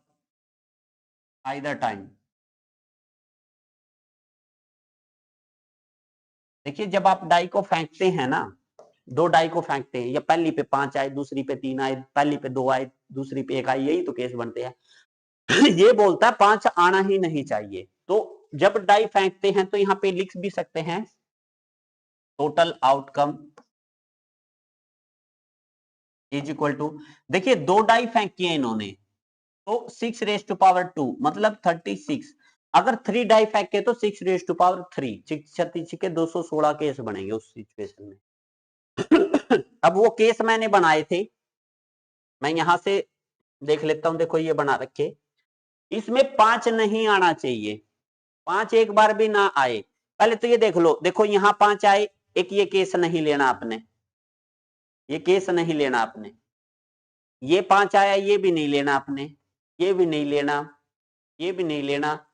either time. देखिए, जब आप डाई को फेंकते हैं ना, 2 डाई को फेंकते हैं, या पहली पे 5 आए, दूसरी पे 3 आए, पहली पे 2 आए, दूसरी पे 1 आए, यही तो केस बनते हैं। ये बोलता है 5 आना ही नहीं चाहिए। तो जब डाई फेंकते हैं तो यहाँ पे लिख भी सकते हैं total outcome is equal to, देखिए 2 डाई फेंकी इन्होंने तो 6⁻², मतलब 36। अगर 3 डाई फेंके तो 6⁻3, 6 के 216 केस बनेंगे उस सिचुएशन में। अब वो केस मैंने बनाए थे, मैं यहां से देख लेता हूं, देखो ये बना रखे, इसमें 5 नहीं आना चाहिए, 5 एक बार भी ना आए। पहले तो ये देख लो, देखो यहां 5 आए, एक ये केस नहीं लेना आपने, ये केस नहीं लेना आपने, ये 5 आया, ये भी नहीं लेना आपने, ये भी नहीं लेना, ये भी नहीं लेना,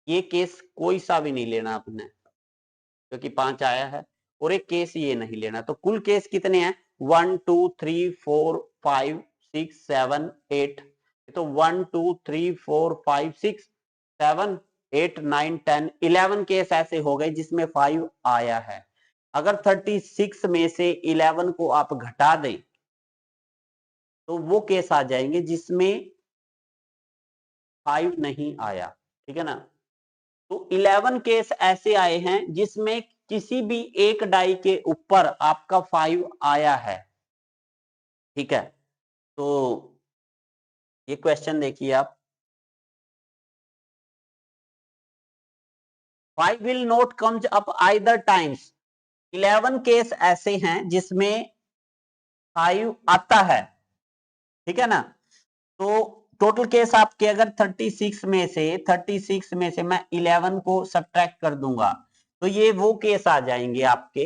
ये केस कोई सा भी नहीं लेना आपने क्योंकि 5 आया है, और एक केस ये नहीं लेना। तो कुल केस कितने हैं? 1 2 3 4 5 6 7 8, तो 1 2 3 4 5 6 7 8 9 10 11 केस ऐसे हो गए जिसमें 5 आया है। अगर 36 में से 11 को आप घटा दें तो वो केस आ जाएंगे जिसमें 5 नहीं आया, ठीक है ना। तो 11 केस ऐसे आए हैं जिसमें किसी भी एक डाई के ऊपर आपका 5 आया है, ठीक है। तो ये क्वेश्चन देखिए आप, 5 will not comes up either times. 11 case ऐसे हैं जिसमें 5 आता है, ठीक है ना। तो टोटल केस आपके अगर 36 में से मैं 11 को सब्ट्रैक्ट कर दूंगा तो ये वो केस आ जाएंगे आपके,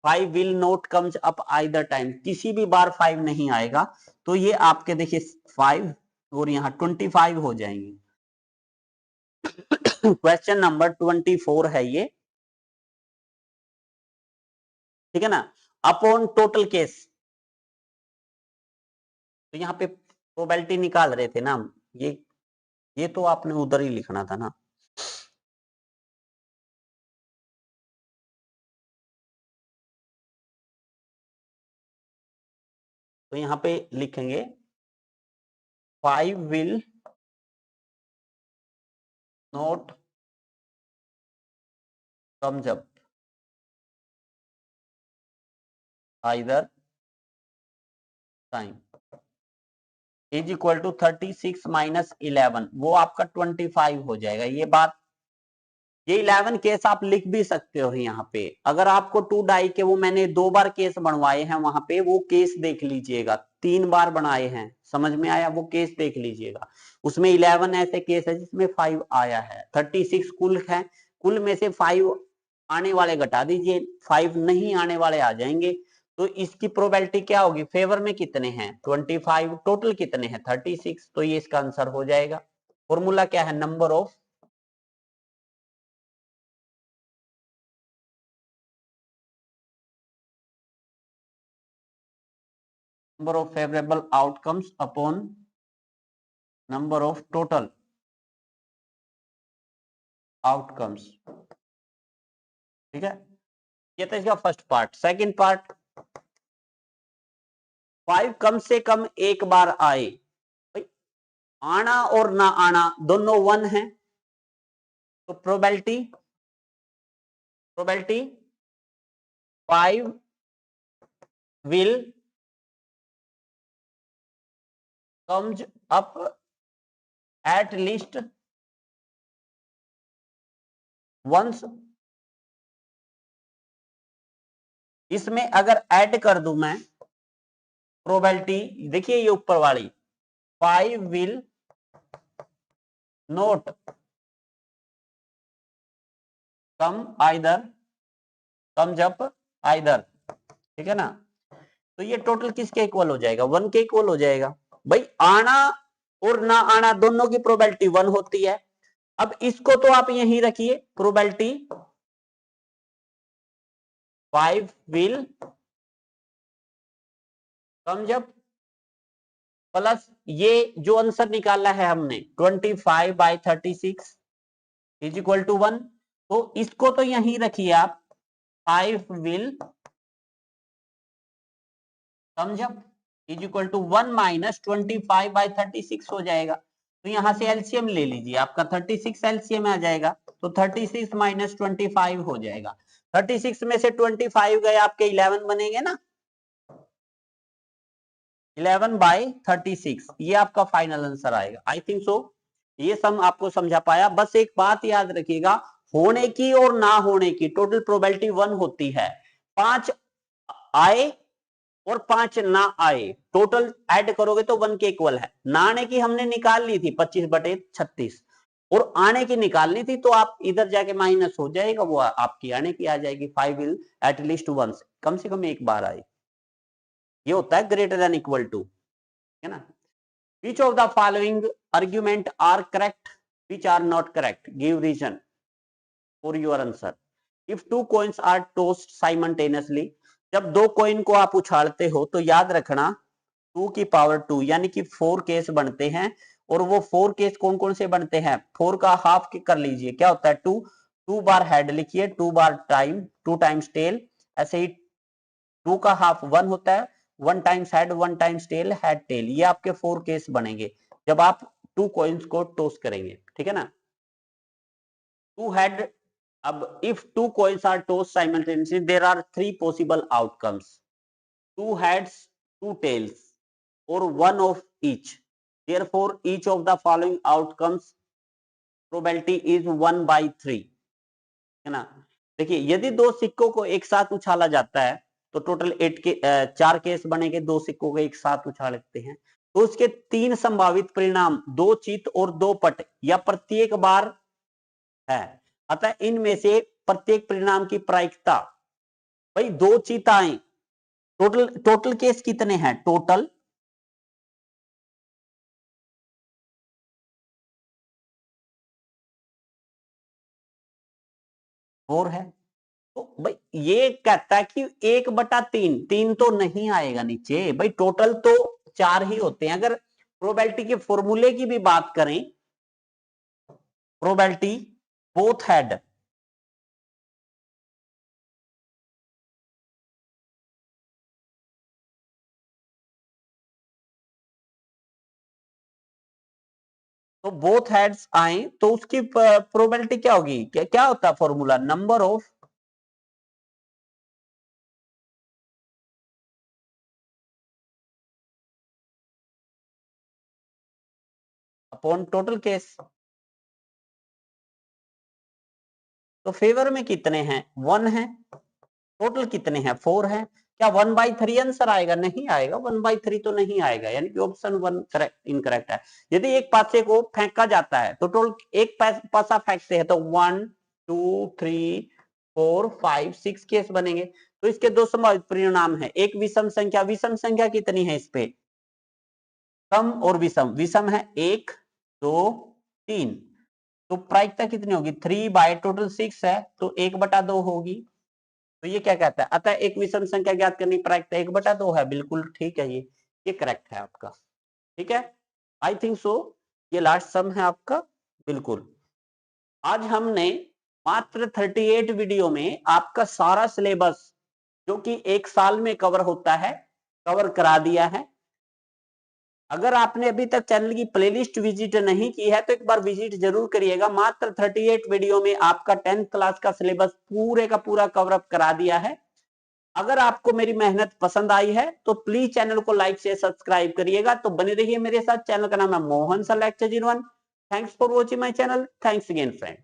5 will not comes up either time, किसी भी बार 5 नहीं आएगा। तो ये आपके देखिए 5 और यहाँ 25 हो जाएंगे। क्वेश्चन नंबर 24 है ये, ठीक है ना। अपॉन टोटल केस, तो यहाँ पे प्रोबेबिलिटी निकाल रहे थे ना हम, ये तो आपने उधर ही लिखना था ना। तो यहाँ पे लिखेंगे 5 will not comes up either time is equal to 36 minus 11, वो आपका 25 हो जाएगा। ये बात, ये 11 केस आप लिख भी सकते हो यहाँ पे। अगर आपको 2 डाई के, वो मैंने 2 बार केस बनवाए हैं वहां पे, वो केस देख लीजिएगा, 3 बार बनाए हैं, समझ में आया, वो केस देख लीजिएगा। उसमें 11 ऐसे केस है जिसमें 5 आया है, 36 कुल है, कुल में से 5 आने वाले घटा दीजिए, 5 नहीं आने वाले आ जाएंगे। तो इसकी प्रोबेबिलिटी क्या होगी, फेवर में कितने हैं 25, टोटल कितने हैं 36, तो ये इसका आंसर हो जाएगा। फॉर्मूला क्या है, number of favorable outcomes upon number of total outcomes, ठीक है। ये तो इसका फर्स्ट पार्ट। सेकंड पार्ट, 5 कम से कम एक बार आए, भाई आना और ना आना दोनों 1 है, तो probability 5 will comes up at least once। इसमें अगर ऐड कर दूं मैं प्रोबेबिलिटी, देखिए ये ऊपर वाली 5 will not come either comes up either, ठीक है ना। तो ये टोटल किसके इक्वल हो जाएगा, 1 के इक्वल हो जाएगा। भाई आना और ना आना दोनों की प्रोबेबिलिटी 1 होती है। अब इसको तो आप यहीं रखिए, probability 5 will comes up plus ये जो आंसर निकाला है हमने 25/36 इज इक्वल टू 1, तो इसको तो यहीं रखिए आप, 5 will comes up is equal to 1 minus 25/36 हो जाएगा। तो यहां से एलसीएम ले लीजिए, आपका 36 एलसीएम आ जाएगा, तो 36 माइनस 25 हो जाएगा। 36 में से 25 गए, आपके 11 बनेंगे ना, 11/36 ये आपका फाइनल आंसर आएगा। आई थिंक सो ये सम आपको समझा पाया। बस एक बात याद रखिएगा, होने की और ना होने की टोटल प्रोबेबिलिटी 1 होती है। 5 आए और 5 ना आए, टोटल ऐड करोगे तो 1 के इक्वल है। ना आने की हमने निकाल ली थी 25/36 और आने की निकालनी थी, तो आप इधर जाके माइनस हो जाएगा, वो आपकी आने की आ जाएगी। 5 विल एटलीस्ट वंस, कम से कम एक बार आए। ये होता है ग्रेटर देन इक्वल टू, है ना। Which of the following argument are correct, which are not correct? Give reason for your answer. If two coins are tossed simultaneously, जब दो कॉइन को आप उछालते हो तो याद रखना 2 की पावर 2 यानी कि 4 केस बनते हैं। और वो 4 केस कौन कौन से बनते हैं? 4 का हाफ कर लीजिए, क्या होता है? 2 बार हेड लिखिए, 2 बार टाइम, 2 टाइम्स टेल। ऐसे ही 2 का हाफ 1 होता है, 1 times head, 1 times tail, head tail. ये आपके 4 केस बनेंगे जब आप 2 कॉइन्स को टॉस करेंगे, ठीक है ना। 2 हेड, अब if 2 coins are tossed simultaneously there are 3 possible outcomes: 2 heads, 2 tails, or 1 of each. Therefore each of the following outcomes probability is 1/3, है ना। देखिए यदि दो सिक्कों को एक साथ उछाला जाता है तो टोटल 4 केस बनेंगे। दो सिक्कों को एक साथ उछालते हैं तो उसके 3 संभावित परिणाम 2 चित और 2 पट या प्रत्येक बार है। अतः इनमें से प्रत्येक परिणाम की प्रायिकता, भाई 2 चिताएं, टोटल केस कितने हैं? टोटल 4 है। तो भाई ये कहता है कि 1/3, 3 तो नहीं आएगा नीचे, भाई टोटल तो 4 ही होते हैं। अगर प्रोबेबिलिटी के फॉर्मूले की भी बात करें, प्रोबेबिलिटी बोथ हेड, तो बोथ हेड्स आए तो उसकी प्रोबेबिलिटी क्या होगी? क्या होता है formula? Number of upon total case. तो फेवर में कितने हैं? 1 है। टोटल कितने हैं? 4 है। क्या 1/3 आंसर आएगा? नहीं आएगा, 1/3 तो नहीं आएगा, यानी कि ऑप्शन 1 करेक्ट इनकरेक्ट है। यदि एक पासे को फेंका जाता है तो टोटल एक पासा फेंकते हैं तो 1 2 3 4 5 6 केस बनेंगे। तो इसके दो संभावित परिणाम है, एक विषम संख्या। विषम संख्या कितनी है? इस पे सम और विषम। विषम है 1 2 3, तो प्रायिकता कितनी होगी? 3 बाय टोटल 6 है तो 1/2 होगी। तो ये क्या कहता है? अतः एक विषम संख्या ज्ञात करने की प्रायिकता 1/2 है। बिल्कुल ठीक है, ये करेक्ट है आपका, ठीक है। आई थिंक सो ये लास्ट सम है आपका, बिल्कुल। आज हमने मात्र 38 वीडियो में आपका सारा सिलेबस जो कि एक साल में कवर होता है, कवर करा दिया है। अगर आपने अभी तक चैनल की प्लेलिस्ट विजिट नहीं की है तो एक बार विजिट जरूर करिएगा। मात्र 38 वीडियो में आपका 10th क्लास का सिलेबस पूरे का पूरा कवर अप करा दिया है। अगर आपको मेरी मेहनत पसंद आई है तो प्लीज चैनल को लाइक से सब्सक्राइब करिएगा। तो बने रहिए मेरे साथ। चैनल का नाम है Mohan sir lecture 01। Thanks for watching my channel. Thanks again friend.